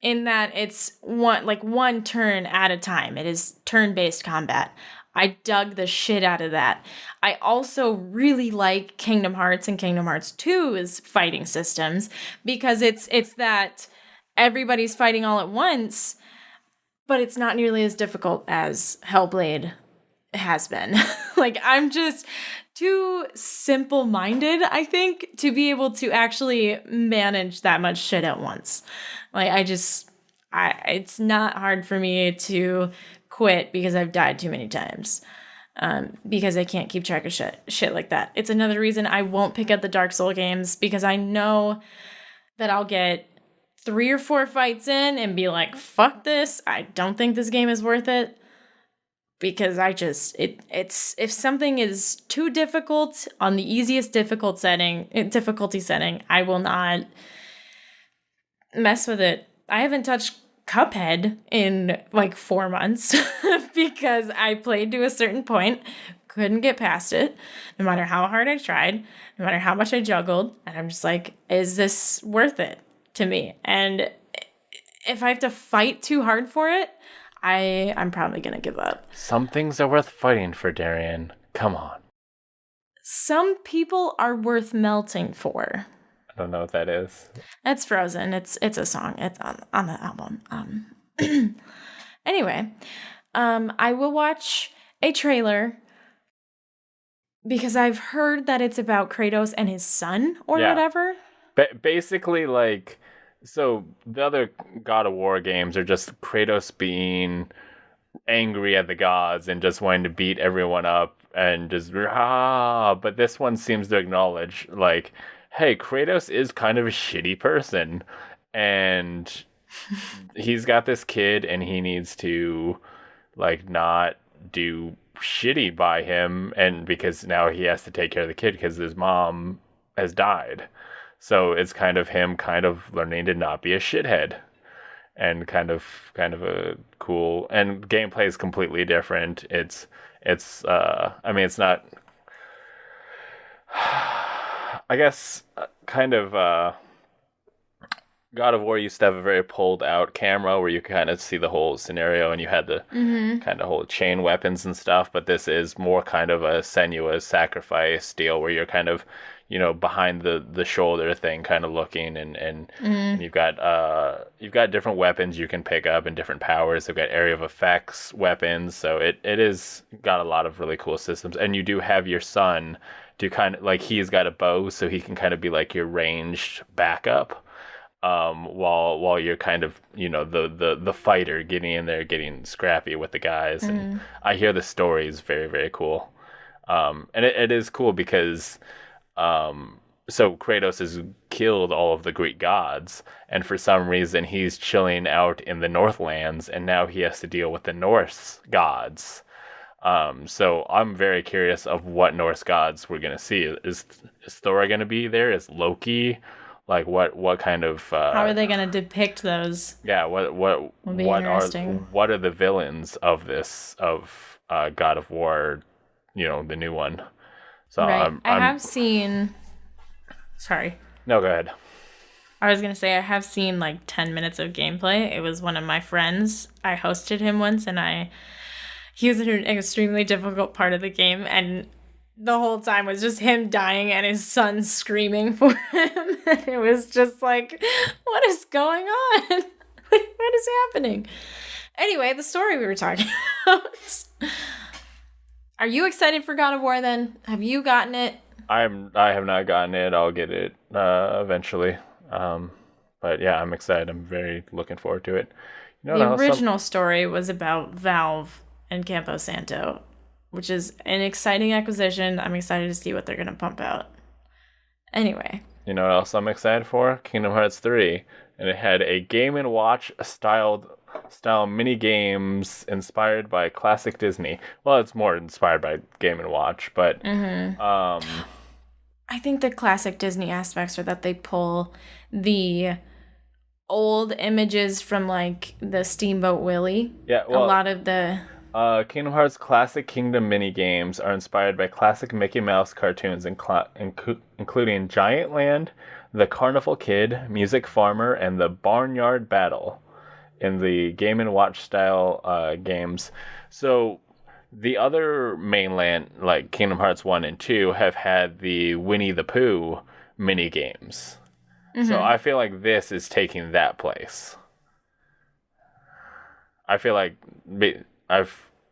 [SPEAKER 5] in that it's one turn at a time. It is turn-based combat. I dug the shit out of that. I also really like Kingdom Hearts and Kingdom Hearts 2's fighting systems, because it's that everybody's fighting all at once, but it's not nearly as difficult as Hellblade has been. Like, I'm just too simple-minded, I think, to be able to actually manage that much shit at once. Like, it's not hard for me to quit because I've died too many times. Because I can't keep track of shit like that. It's another reason I won't pick up the Dark Souls games, because I know that I'll get 3 or 4 fights in and be like, fuck this, I don't think this game is worth it. Because it's if something is too difficult on the easiest difficulty setting, I will not mess with it. I haven't touched Cuphead in like 4 months because I played to a certain point, couldn't get past it, no matter how hard I tried, no matter how much I juggled, and I'm just like, is this worth it to me? And if I have to fight too hard for it, I'm probably gonna give up.
[SPEAKER 4] Some things are worth fighting for, Darrian. Come on.
[SPEAKER 5] Some people are worth melting for.
[SPEAKER 4] I don't know what that is.
[SPEAKER 5] It's Frozen. It's a song. It's on the album. Anyway, I will watch a trailer because I've heard that it's about Kratos and his son or whatever.
[SPEAKER 4] Basically, like, so the other God of War games are just Kratos being angry at the gods and just wanting to beat everyone up and just but this one seems to acknowledge, like, hey, Kratos is kind of a shitty person, and he's got this kid, and he needs to, like, not do shitty by him, and because now he has to take care of the kid because his mom has died. So it's kind of him kind of learning to not be a shithead, and kind of a cool, and gameplay is completely different. It's I mean, it's not, I guess, kind of God of War used to have a very pulled out camera where you kind of see the whole scenario, and you had the kind of whole chain weapons and stuff, but this is more kind of a Senua's Sacrifice deal where you're kind of, behind the shoulder thing, kind of looking, and you've got different weapons you can pick up and different powers. They've got area of effects weapons, so it is got a lot of really cool systems. And you do have your son to kind of, like, he's got a bow, so he can kind of be like your ranged backup, while you're kind of, the fighter getting in there, getting scrappy with the guys. And I hear the story is very, very cool. And it is cool because so Kratos has killed all of the Greek gods, and for some reason he's chilling out in the Northlands, and now he has to deal with the Norse gods. So I'm very curious of what Norse gods we're gonna see. Is Thor gonna be there? Is Loki? Like, what kind of
[SPEAKER 5] how are they gonna depict those?
[SPEAKER 4] Yeah, what are the villains of this God of War? The new one. So
[SPEAKER 5] right. I have seen. Sorry.
[SPEAKER 4] No, go ahead.
[SPEAKER 5] I was gonna say I have seen like 10 minutes of gameplay. It was one of my friends. I hosted him once, and I he was in an extremely difficult part of the game, and the whole time was just him dying and his son screaming for him. And it was just like, what is going on? What is happening? Anyway, the story we were talking about. Are you excited for God of War then? Have you gotten it?
[SPEAKER 4] I have not gotten it. I'll get it eventually. But yeah, I'm excited. I'm very looking forward to it.
[SPEAKER 5] The original story was about Valve and Campo Santo, which is an exciting acquisition. I'm excited to see what they're going to pump out. Anyway.
[SPEAKER 4] You know what else I'm excited for? Kingdom Hearts 3. And it had a Game & Watch style mini games inspired by classic Disney. Well, it's more inspired by Game & Watch, but
[SPEAKER 5] I think the classic Disney aspects are that they pull the old images from like the Steamboat Willie.
[SPEAKER 4] Yeah, well,
[SPEAKER 5] a lot of the
[SPEAKER 4] Kingdom Hearts Classic Kingdom mini games are inspired by classic Mickey Mouse cartoons, including Giant Land, The Carnival Kid, Music Farmer, and The Barnyard Battle in the Game & Watch style games. So the other mainland, like Kingdom Hearts 1 and 2, have had the Winnie the Pooh mini games. Mm-hmm. So I feel like this is taking that place. I feel like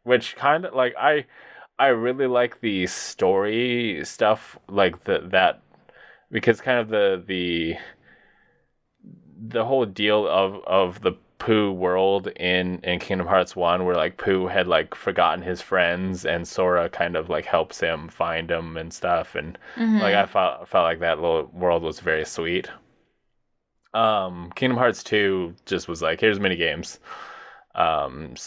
[SPEAKER 4] which kind of like I really like the story stuff, like that, because kind of the whole deal of the Pooh world in Kingdom Hearts 1, where like Pooh had like forgotten his friends and Sora kind of like helps him find them and stuff, and like I felt like that little world was very sweet. Kingdom Hearts 2 just was like, here's mini games.
[SPEAKER 5] I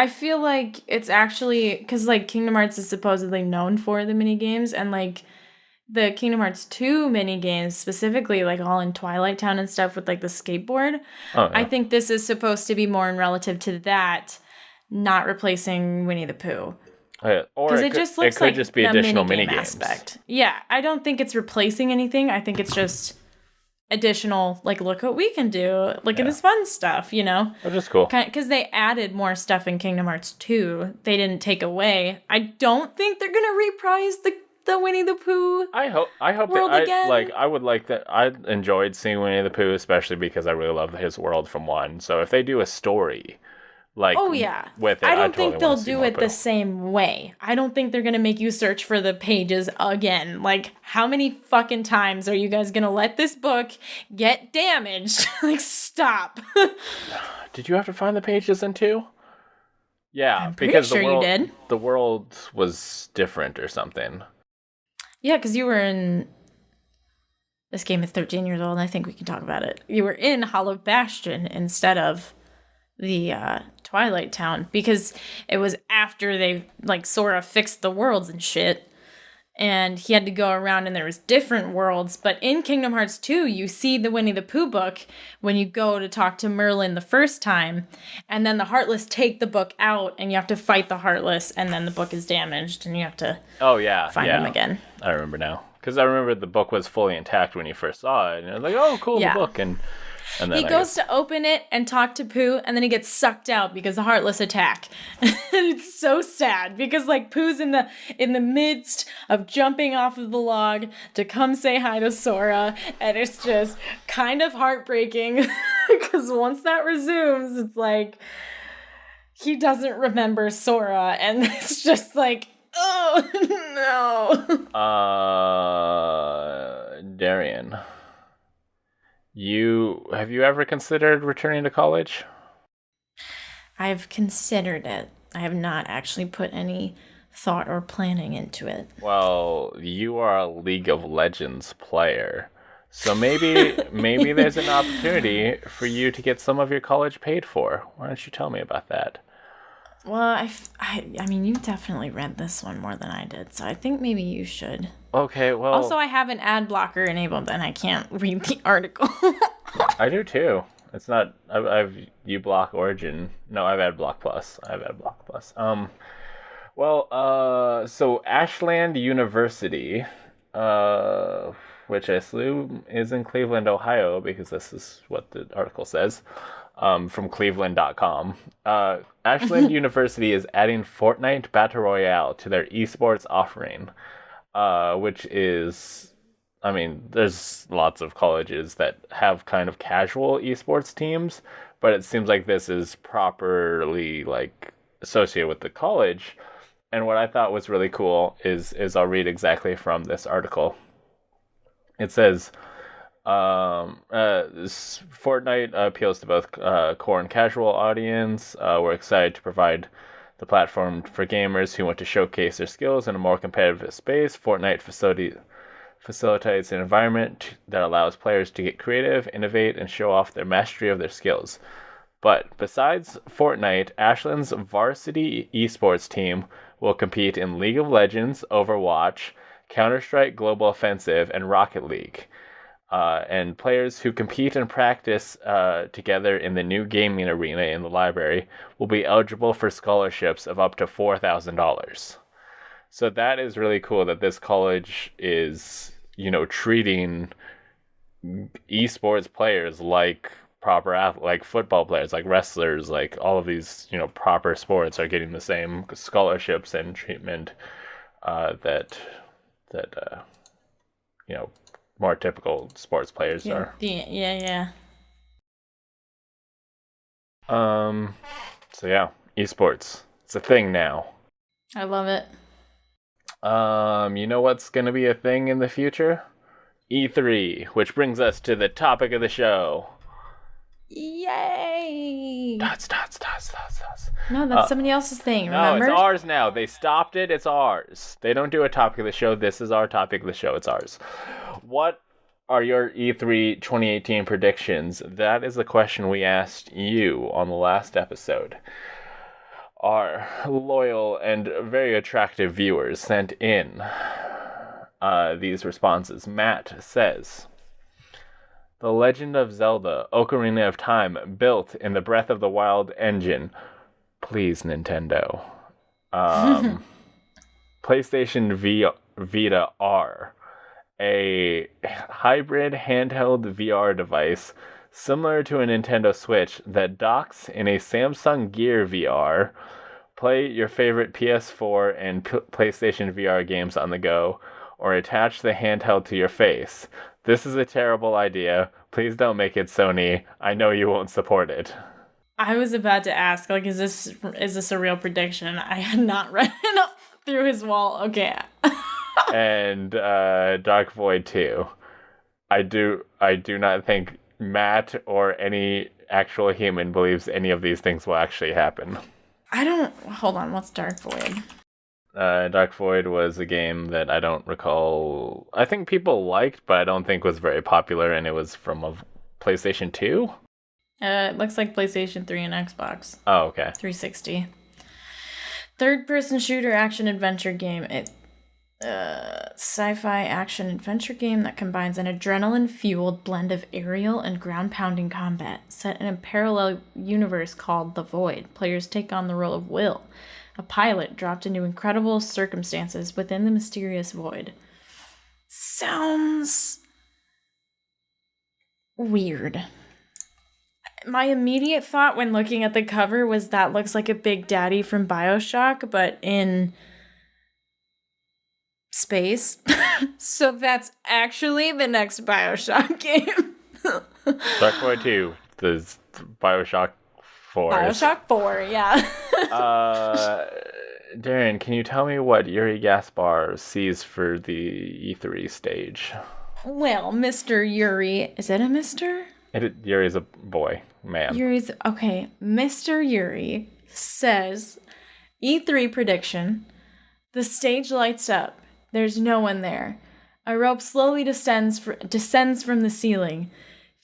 [SPEAKER 5] feel like it's actually because like Kingdom Hearts is supposedly known for the mini games, and like the Kingdom Hearts 2 mini games specifically, like all in Twilight Town and stuff with like the skateboard. Oh, yeah. I think this is supposed to be more in relative to that, not replacing Winnie the Pooh.
[SPEAKER 4] Or it just looks like just be additional mini games
[SPEAKER 5] aspect. Yeah, I don't think it's replacing anything. I think it's just additional, like, look what we can do. Look at this fun stuff, you know?
[SPEAKER 4] Which is cool.
[SPEAKER 5] Because they added more stuff in Kingdom Hearts 2. They didn't take away. I don't think they're going to reprise the Winnie the Pooh.
[SPEAKER 4] I hope again. I would like that. I enjoyed seeing Winnie the Pooh, especially because I really love his world from 1. So if they do a story with it,
[SPEAKER 5] I don't think they'll do it the same way. I don't think they're gonna make you search for the pages again. Like, how many fucking times are you guys gonna let this book get damaged? Like, stop.
[SPEAKER 4] Did you have to find the pages in 2? Yeah,
[SPEAKER 5] I'm pretty sure you did.
[SPEAKER 4] The world was different or something.
[SPEAKER 5] Yeah, because you were in... This game is 13 years old, and I think we can talk about it. You were in Hollow Bastion instead of the Twilight Town, because it was after they, like, Sora fixed the worlds and shit, and he had to go around and there was different worlds. But in Kingdom Hearts 2, you see the Winnie the Pooh book when you go to talk to Merlin the first time, and then the Heartless take the book out, and you have to fight the Heartless, and then the book is damaged, and you have to find them again.
[SPEAKER 4] I remember now. Because I remember the book was fully intact when you first saw it, and I was like, oh, cool, the book, and then
[SPEAKER 5] he goes to open it and talk to Pooh, and then he gets sucked out because the Heartless attack. And it's so sad because like Pooh's in the midst of jumping off of the log to come say hi to Sora, and it's just kind of heartbreaking because once that resumes, it's like he doesn't remember Sora, and it's just like, oh
[SPEAKER 4] no. Darrian. Have you ever considered returning to college?
[SPEAKER 5] I've considered it. I have not actually put any thought or planning into it.
[SPEAKER 4] Well, you are a League of Legends player. So maybe there's an opportunity for you to get some of your college paid for. Why don't you tell me about that?
[SPEAKER 5] Well, I mean, you definitely read this one more than I did, so I think maybe you should.
[SPEAKER 4] Okay, well...
[SPEAKER 5] Also, I have an ad blocker enabled, and I can't read the article.
[SPEAKER 4] I do, too. It's not... I've uBlock Origin. No, I've AdBlock Plus. So Ashland University, which I assume is in Cleveland, Ohio, because this is what the article says, from Cleveland.com. Ashland University is adding Fortnite Battle Royale to their esports offering, which is, I mean, there's lots of colleges that have kind of casual esports teams, but it seems like this is properly like associated with the college. And what I thought was really cool is I'll read exactly from this article. It says, Fortnite appeals to both core and casual audience. We're excited to provide the platform for gamers who want to showcase their skills in a more competitive space. Fortnite facilitates an environment that allows players to get creative, innovate, and show off their mastery of their skills. But besides Fortnite, Ashland's varsity esports team will compete in League of Legends, Overwatch, Counter-Strike Global Offensive, and Rocket League. And players who compete and practice together in the new gaming arena in the library will be eligible for scholarships of up to $4,000. So that is really cool that this college is, treating esports players like proper like football players, like wrestlers, like all of these, proper sports are getting the same scholarships and treatment that more typical sports players are.
[SPEAKER 5] Yeah.
[SPEAKER 4] So yeah, esports. It's a thing now.
[SPEAKER 5] I love it.
[SPEAKER 4] You know what's gonna be a thing in the future? E3, which brings us to the topic of the show.
[SPEAKER 5] Yay!
[SPEAKER 4] Dots.
[SPEAKER 5] No, that's somebody else's thing, remember?
[SPEAKER 4] No, it's ours now. They stopped it, it's ours. They don't do a topic of the show. This is our topic of the show. It's ours. What are your E3 2018 predictions? That is the question we asked you on the last episode. Our loyal and very attractive viewers sent in these responses. Matt says, The Legend of Zelda Ocarina of Time built in the Breath of the Wild engine. Please, Nintendo. PlayStation Vita R. A hybrid handheld VR device similar to a Nintendo Switch that docks in a Samsung Gear VR. Play your favorite PS4 and PlayStation VR games on the go, or attach the handheld to your face. This is a terrible idea. Please don't make it Sony. I know you won't support it.
[SPEAKER 5] I was about to ask, like, is this a real prediction? I had not read it up through his wall. Okay.
[SPEAKER 4] And Dark Void 2. I do not think Matt or any actual human believes any of these things will actually happen.
[SPEAKER 5] Hold on, what's Dark Void?
[SPEAKER 4] Dark Void was a game that I don't recall. I think people liked, but I don't think was very popular, and it was from a PlayStation 2?
[SPEAKER 5] It looks like PlayStation 3 and Xbox.
[SPEAKER 4] Oh, okay.
[SPEAKER 5] 360. Third-person shooter action-adventure game. Sci-fi action-adventure game that combines an adrenaline-fueled blend of aerial and ground-pounding combat. Set in a parallel universe called The Void, players take on the role of Will, a pilot dropped into incredible circumstances within the mysterious void. Sounds weird. My immediate thought when looking at the cover was that looks like a Big Daddy from Bioshock, but in space. So that's actually the next Bioshock game.
[SPEAKER 4] Dark Void 2, the Bioshock 4.
[SPEAKER 5] Bioshock 4, yeah.
[SPEAKER 4] Darren, can you tell me what Yuri Gaspar sees for the E3 stage?
[SPEAKER 5] Well, Mr. Yuri, is it a Mr.?
[SPEAKER 4] Yuri's a boy, man.
[SPEAKER 5] Okay. Mr. Yuri says, E3 prediction, the stage lights up. There's no one there. A rope slowly descends from the ceiling.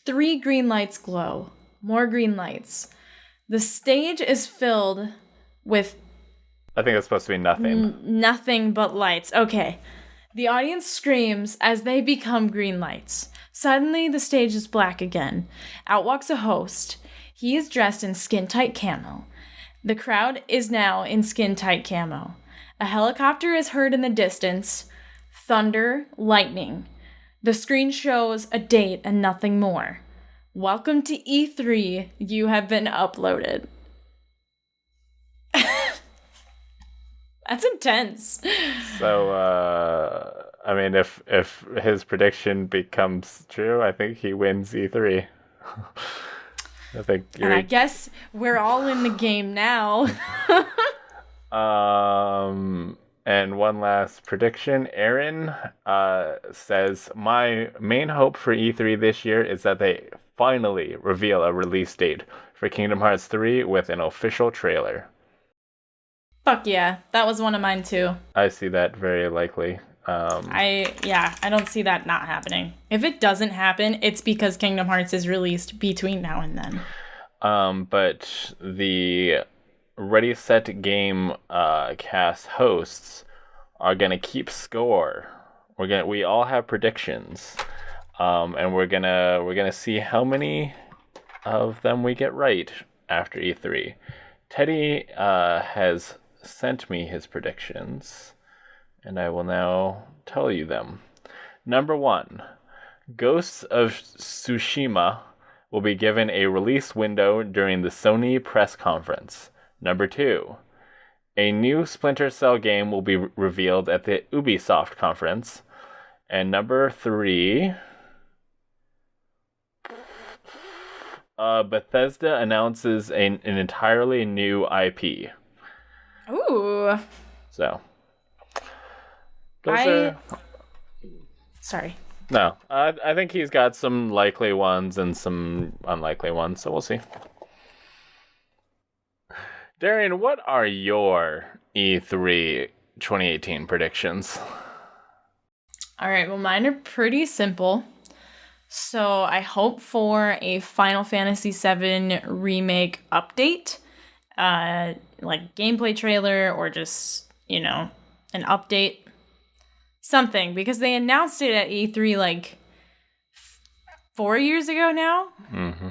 [SPEAKER 5] 3 green lights glow. More green lights. The stage is filled with...
[SPEAKER 4] I think it's supposed to be nothing.
[SPEAKER 5] Nothing but lights. Okay. The audience screams as they become green lights. Suddenly, the stage is black again. Out walks a host. He is dressed in skin-tight camo. The crowd is now in skin-tight camo. A helicopter is heard in the distance. Thunder, lightning. The screen shows a date and nothing more. welcome to E3. You have been uploaded. That's intense.
[SPEAKER 4] So, I mean, if his prediction becomes true, I think he wins E3. I think.
[SPEAKER 5] And I guess we're all in the game now.
[SPEAKER 4] And one last prediction. Aaron says, my main hope for E3 this year is that they finally reveal a release date for Kingdom Hearts 3 with an official trailer.
[SPEAKER 5] Fuck yeah. That was one of mine too.
[SPEAKER 4] I see that very likely.
[SPEAKER 5] I don't see that not happening. If it doesn't happen, it's because Kingdom Hearts is released between now and then.
[SPEAKER 4] But the Ready Set Game cast hosts are gonna keep score. We all have predictions, and we're gonna see how many of them we get right after E3. Teddy has sent me his predictions, and I will now tell you them. Number 1, Ghosts of Tsushima will be given a release window during the Sony press conference. Number 2, a new Splinter Cell game will be revealed at the Ubisoft conference. And number 3, Bethesda announces an entirely new IP.
[SPEAKER 5] Ooh.
[SPEAKER 4] So.
[SPEAKER 5] Sorry.
[SPEAKER 4] No, I think he's got some likely ones and some unlikely ones, so we'll see. Darrian, what are your E3 2018 predictions?
[SPEAKER 5] All right, well, mine are pretty simple. So I hope for a Final Fantasy VII remake update, like gameplay trailer or just, an update. Something, because they announced it at E3 like 4 years ago now.
[SPEAKER 4] Mm-hmm.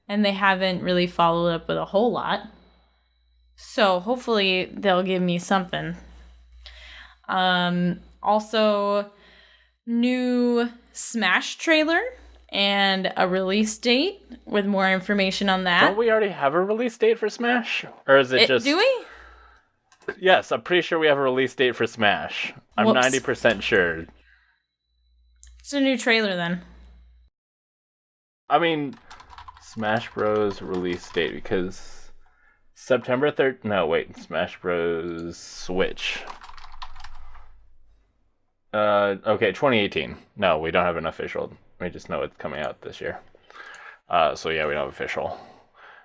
[SPEAKER 5] And they haven't really followed up with a whole lot. So hopefully they'll give me something. Also, new Smash trailer and a release date with more information on that.
[SPEAKER 4] Don't we already have a release date for Smash? Or is it just...
[SPEAKER 5] Do we?
[SPEAKER 4] Yes, I'm pretty sure we have a release date for Smash. I'm 90% sure.
[SPEAKER 5] It's a new trailer then.
[SPEAKER 4] I mean, Smash Bros. Release date, because September 3rd... No, wait. Smash Bros. Switch. Okay, 2018. No, we don't have an official. We just know it's coming out this year. So yeah, we don't have official.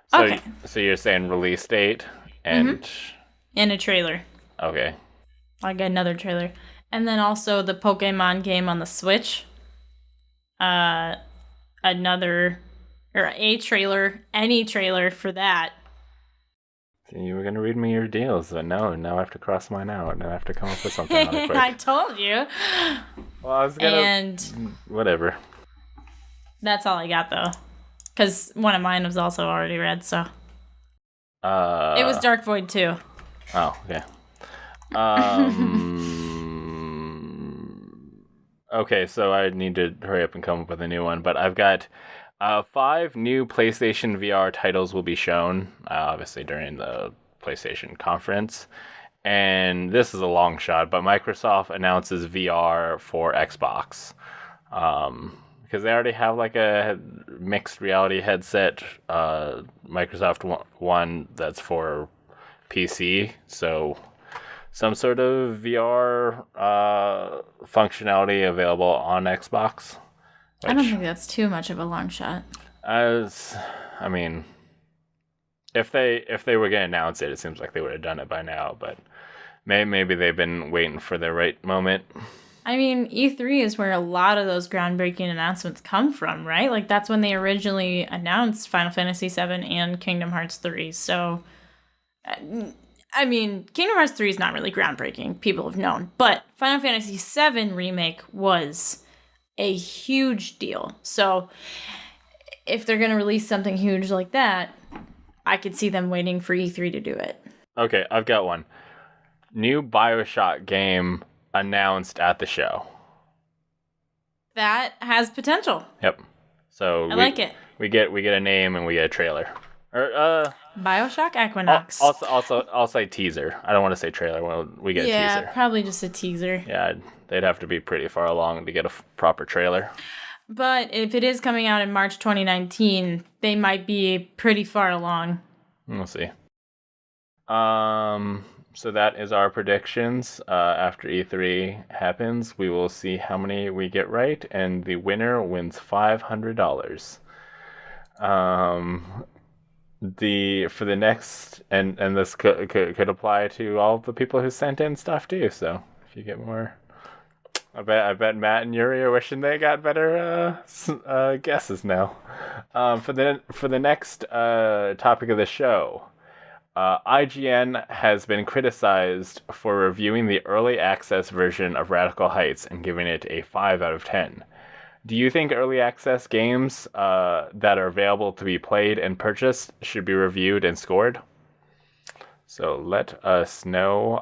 [SPEAKER 4] So,
[SPEAKER 5] okay.
[SPEAKER 4] So you're saying release date and... Mm-hmm.
[SPEAKER 5] And a trailer.
[SPEAKER 4] Okay.
[SPEAKER 5] I'll get another trailer. And then also the Pokemon game on the Switch. A trailer, any trailer for that.
[SPEAKER 4] You were going to read me your deals, but now I have to cross mine out. Now I have to come up with something really quick.
[SPEAKER 5] I told you.
[SPEAKER 4] Well, I was going to... And... Whatever.
[SPEAKER 5] That's all I got, though. Because one of mine was also already read, so... It was Dark Void, too.
[SPEAKER 4] Oh, okay. Okay, so I need to hurry up and come up with a new one, but I've got 5 new PlayStation VR titles will be shown, obviously during the PlayStation conference. And this is a long shot, but Microsoft announces VR for Xbox. Because they already have like a mixed reality headset, Microsoft one that's for PC, so some sort of VR functionality available on Xbox.
[SPEAKER 5] I don't think that's too much of a long shot.
[SPEAKER 4] I mean, if they were going to announce it, it seems like they would have done it by now, but maybe they've been waiting for the right moment.
[SPEAKER 5] I mean, E3 is where a lot of those groundbreaking announcements come from, right? Like, that's when they originally announced Final Fantasy VII and Kingdom Hearts 3, so... I mean, Kingdom Hearts 3 is not really groundbreaking. People have known. But Final Fantasy VII Remake was a huge deal. So if they're going to release something huge like that, I could see them waiting for E3 to do it.
[SPEAKER 4] Okay, I've got one. New Bioshock game announced at the show.
[SPEAKER 5] That has potential.
[SPEAKER 4] Yep. So
[SPEAKER 5] I like it.
[SPEAKER 4] We get a name and we get a trailer. Or
[SPEAKER 5] Bioshock Equinox.
[SPEAKER 4] I'll say teaser. I don't want to say trailer when we get a teaser.
[SPEAKER 5] Yeah, probably just a teaser.
[SPEAKER 4] Yeah, they'd have to be pretty far along to get a proper trailer.
[SPEAKER 5] But if it is coming out in March 2019, they might be pretty far along.
[SPEAKER 4] We'll see. So that is our predictions. After E3 happens, we will see how many we get right, and the winner wins $500. For the next, and this could apply to all the people who sent in stuff too. So if you get more, I bet Matt and Yuri are wishing they got better guesses now. For the next topic of the show. IGN has been criticized for reviewing the early access version of Radical Heights and giving it a 5 out of 10. Do you think early access games that are available to be played and purchased should be reviewed and scored? So let us know.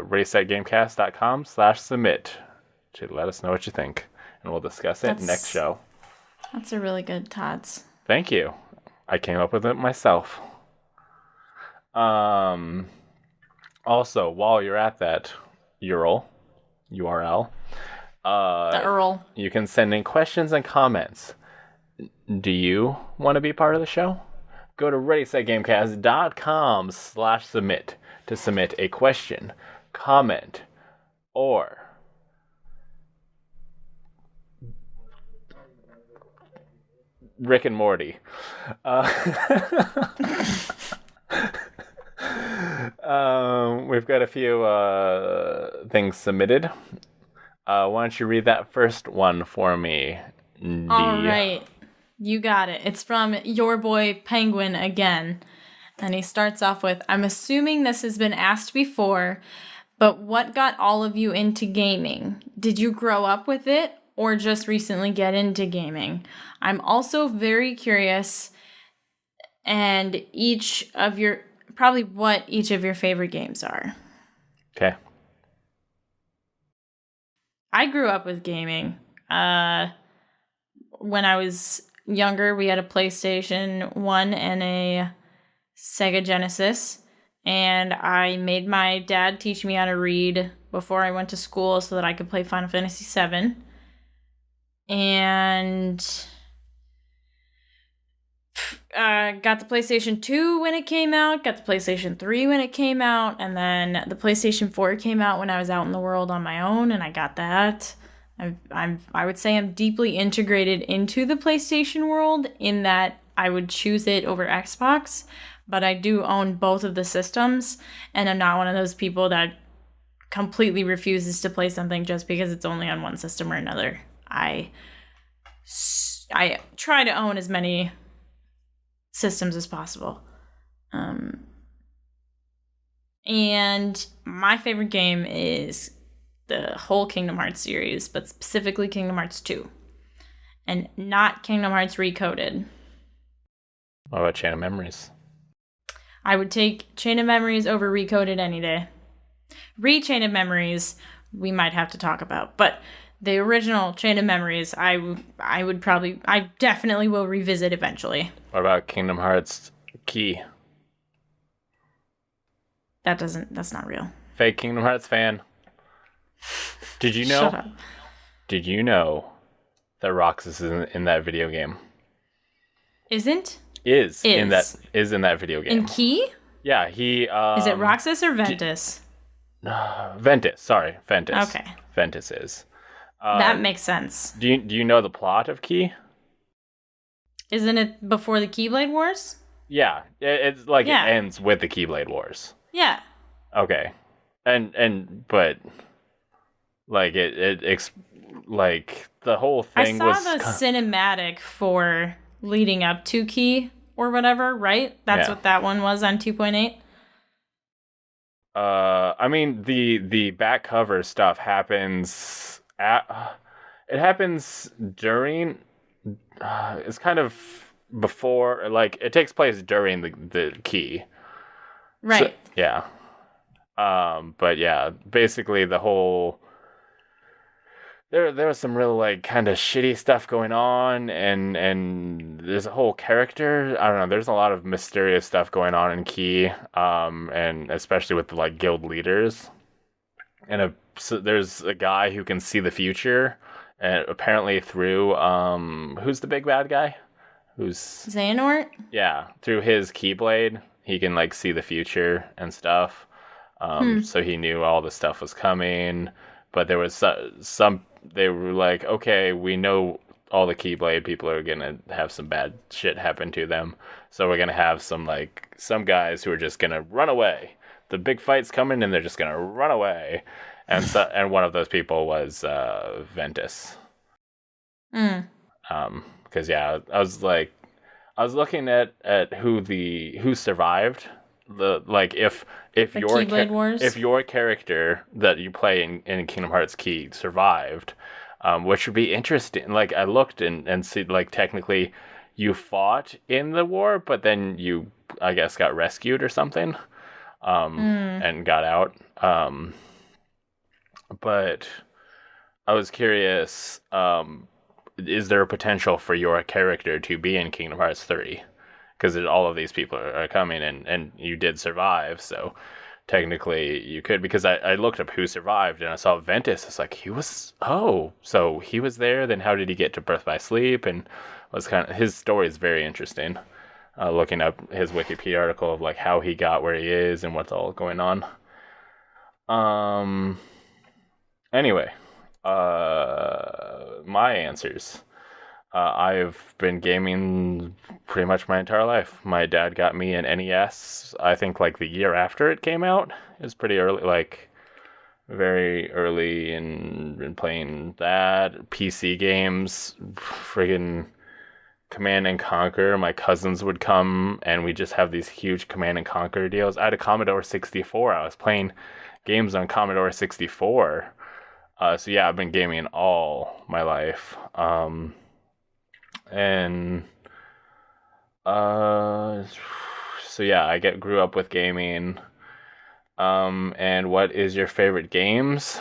[SPEAKER 4] ReadySetGamecast.com/submit to let us know what you think, and we'll discuss it next show.
[SPEAKER 5] That's a really good Tots.
[SPEAKER 4] Thank you. I came up with it myself. Also, while you're at that URL,
[SPEAKER 5] the Earl.
[SPEAKER 4] you can send in questions and comments. Do you want to be part of the show? Go to ReadySetGamecast.com/submit to submit a question, comment, or Rick and Morty. We've got a few things submitted. Why don't you read that first one for me, D?
[SPEAKER 5] All right. You got it. It's from your boy Penguin again. And he starts off with, I'm assuming this has been asked before, but what got all of you into gaming? Did you grow up with it or just recently get into gaming? I'm also very curious and what each of your favorite games are.
[SPEAKER 4] Okay.
[SPEAKER 5] I grew up with gaming. When I was younger, we had a PlayStation 1 and a Sega Genesis. And I made my dad teach me how to read before I went to school so that I could play Final Fantasy VII. And got the PlayStation 2 when it came out, got the PlayStation 3 when it came out, and then the PlayStation 4 came out when I was out in the world on my own, and I got that. I would say I'm deeply integrated into the PlayStation world in that I would choose it over Xbox, but I do own both of the systems, and I'm not one of those people that completely refuses to play something just because it's only on one system or another. I try to own as many systems as possible. And my favorite game is the whole Kingdom Hearts series, but specifically Kingdom Hearts 2. And not Kingdom Hearts Recoded.
[SPEAKER 4] What about Chain of Memories?
[SPEAKER 5] I would take Chain of Memories over Recoded any day. Chain of Memories, we might have to talk about, but the original Chain of Memories, I definitely will revisit eventually.
[SPEAKER 4] What about Kingdom Hearts Key?
[SPEAKER 5] That's not real.
[SPEAKER 4] Fake Kingdom Hearts fan. Did you know?
[SPEAKER 5] Shut up.
[SPEAKER 4] Did you know that Roxas is in that video game?
[SPEAKER 5] Isn't?
[SPEAKER 4] Is in that video game.
[SPEAKER 5] In Key?
[SPEAKER 4] Yeah, he
[SPEAKER 5] is it Roxas or Ventus?
[SPEAKER 4] Ventus, sorry. Ventus.
[SPEAKER 5] Okay.
[SPEAKER 4] Ventus is.
[SPEAKER 5] That makes sense.
[SPEAKER 4] Do you know the plot of Key?
[SPEAKER 5] Isn't it before the Keyblade Wars?
[SPEAKER 4] Yeah, it's like it ends with the Keyblade Wars.
[SPEAKER 5] Yeah.
[SPEAKER 4] Okay, but like it's like the whole thing
[SPEAKER 5] I saw the cinematic for leading up to Key or whatever, right? That's what that one was on 2.8.
[SPEAKER 4] I mean the back cover stuff happens it happens during. It's kind of before, like it takes place during the Key.
[SPEAKER 5] Right.
[SPEAKER 4] So, yeah. But yeah, basically the whole there was some real like kind of shitty stuff going on, and there's a whole character. I don't know. There's a lot of mysterious stuff going on in Key, and especially with the like guild leaders. And so there's a guy who can see the future, and apparently through who's the big bad guy? Who's
[SPEAKER 5] Xehanort?
[SPEAKER 4] Yeah, through his Keyblade, he can like see the future and stuff. So he knew all the stuff was coming, but there was some. They were like, okay, we know all the Keyblade people are gonna have some bad shit happen to them, so we're gonna have some guys who are just gonna run away. The big fight's coming, and they're just gonna run away. And one of those people was Ventus. Because I was looking at who survived. If your character that you play in Kingdom Hearts Key survived, which would be interesting. Like I looked and see like technically you fought in the war, but then you I guess got rescued or something, and got out. But I was curious. Is there a potential for your character to be in Kingdom Hearts 3? Because all of these people are coming, and you did survive, so technically you could. Because I looked up who survived, and I saw Ventus. It's like, so he was there, then how did he get to Birth by Sleep? And his story is very interesting. Looking up his Wikipedia article of like how he got where he is and what's all going on. Anyway, my answers. I've been gaming pretty much my entire life. My dad got me an NES, I think like the year after it came out. It was pretty early, like very early in playing that. PC games, friggin' Command and Conquer. My cousins would come and we just have these huge Command and Conquer deals. I had a Commodore 64. I was playing games on Commodore 64. So yeah, I've been gaming all my life. So yeah, I grew up with gaming. And what is your favorite games?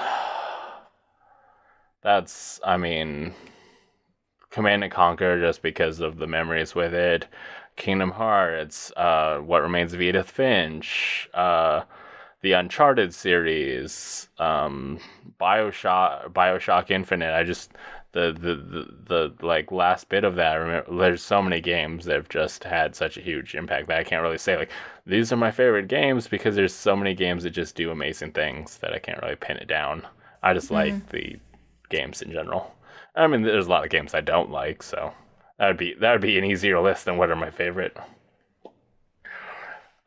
[SPEAKER 4] Command and Conquer, just because of the memories with it. Kingdom Hearts, What Remains of Edith Finch, the Uncharted series, Bioshock Infinite. I just the like last bit of that. I remember there's so many games that have just had such a huge impact that I can't really say like these are my favorite games, because there's so many games that just do amazing things that I can't really pin it down. I just like the games in general. I mean, there's a lot of games I don't like, so that would be an easier list than what are my favorite.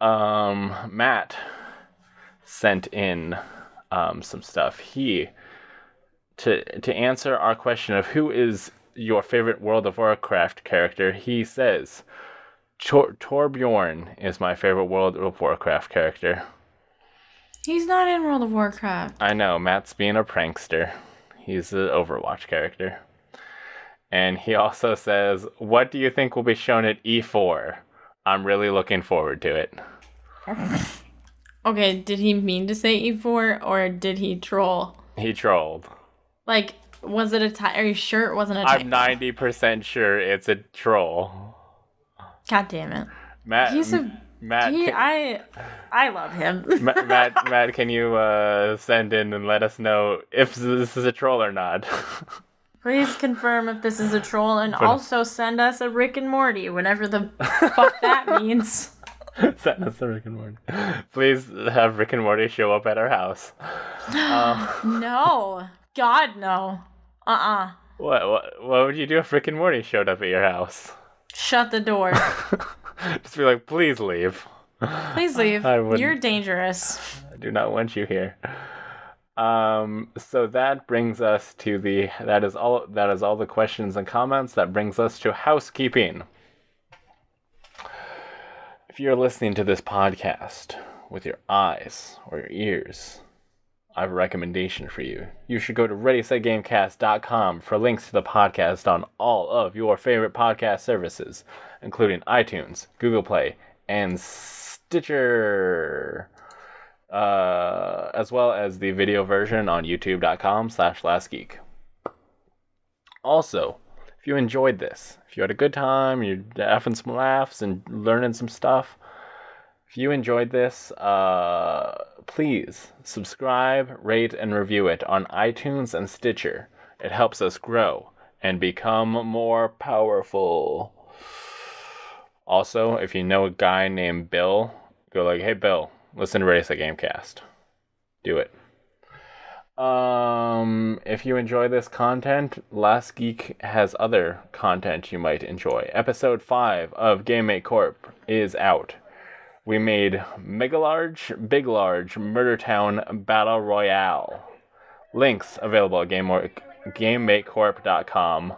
[SPEAKER 4] Matt sent in some stuff. To answer our question of who is your favorite World of Warcraft character, he says Torbjorn is my favorite World of Warcraft character.
[SPEAKER 5] He's not in World of Warcraft.
[SPEAKER 4] I know, Matt's being a prankster. He's an Overwatch character. And he also says, what do you think will be shown at E4? I'm really looking forward to it.
[SPEAKER 5] Okay, did he mean to say E4 or did he troll?
[SPEAKER 4] He trolled.
[SPEAKER 5] Like, was it are you sure it wasn't a typo?
[SPEAKER 4] I'm 90% sure it's a troll.
[SPEAKER 5] God damn it.
[SPEAKER 4] Matt,
[SPEAKER 5] I love him.
[SPEAKER 4] Matt, can you send in and let us know if this is a troll or not?
[SPEAKER 5] Please confirm if this is a troll, and also send us a Rick and Morty, whatever the fuck that means.
[SPEAKER 4] Send us a Rick and Morty. Please have Rick and Morty show up at our house.
[SPEAKER 5] No. God, no.
[SPEAKER 4] What would you do if Rick and Morty showed up at your house?
[SPEAKER 5] Shut the door.
[SPEAKER 4] Just be like, please leave.
[SPEAKER 5] Please leave. You're dangerous.
[SPEAKER 4] I do not want you here. So that brings us to that is all the questions and comments. That brings us to housekeeping. If you're listening to this podcast with your eyes or your ears, I have a recommendation for you. You should go to ReadySetGamecast.com for links to the podcast on all of your favorite podcast services, including iTunes, Google Play, and Stitcher, as well as the video version on YouTube.com/LastGeek. Also, if you enjoyed this, if you had a good time, you're having some laughs and learning some stuff, if you enjoyed this, please subscribe, rate, and review it on iTunes and Stitcher. It helps us grow and become more powerful. Also, if you know a guy named Bill, go like, hey Bill, listen to Race at Gamecast. Do it. If you enjoy this content, Last Geek has other content you might enjoy. Episode 5 of Game Mate Corp is out. We made Mega Large, Big Large, Murder Town Battle Royale. Links available at GameMateCorp.com.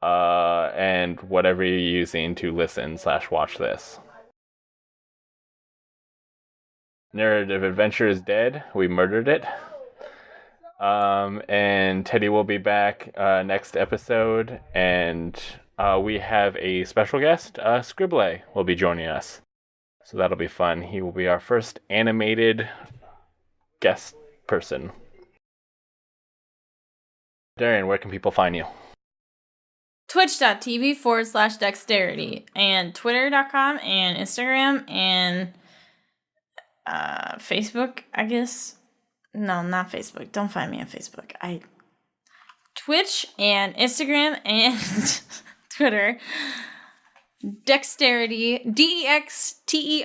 [SPEAKER 4] And whatever you're using to listen/watch this. Narrative Adventure is dead. We murdered it. And Teddy will be back next episode. And we have a special guest. Scribble will be joining us. So that'll be fun. He will be our first animated guest person. Darrian, where can people find you?
[SPEAKER 5] Twitch.tv/dexterity and Twitter.com and Instagram and Facebook, I guess. No, not Facebook. Don't find me on Facebook. Twitch and Instagram and Twitter. Dexterity, DEXTERIDEE.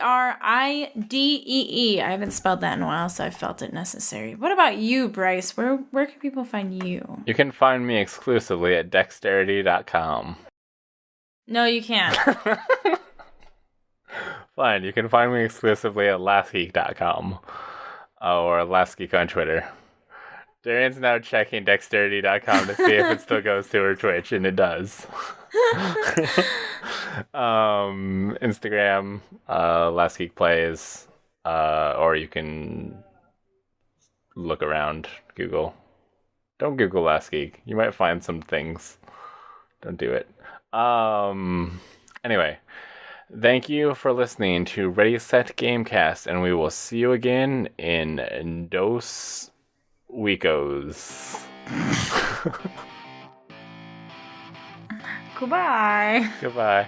[SPEAKER 5] I haven't spelled that in a while, so I felt it necessary. What about you, Bryce? Where can people find you?
[SPEAKER 4] You can find me exclusively at dexterity.com.
[SPEAKER 5] No, you can't.
[SPEAKER 4] Fine, you can find me exclusively at lastgeek.com or lastgeek on Twitter. Darrian's now checking dexterity.com to see if it still goes to her Twitch, and it does. Instagram, Last Geek Plays, or you can look around, Google. Don't Google Last Geek. You might find some things. Don't do it. Anyway, thank you for listening to Ready Set Gamecast, and we will see you again in Dos Weekos.
[SPEAKER 5] Goodbye.
[SPEAKER 4] Goodbye.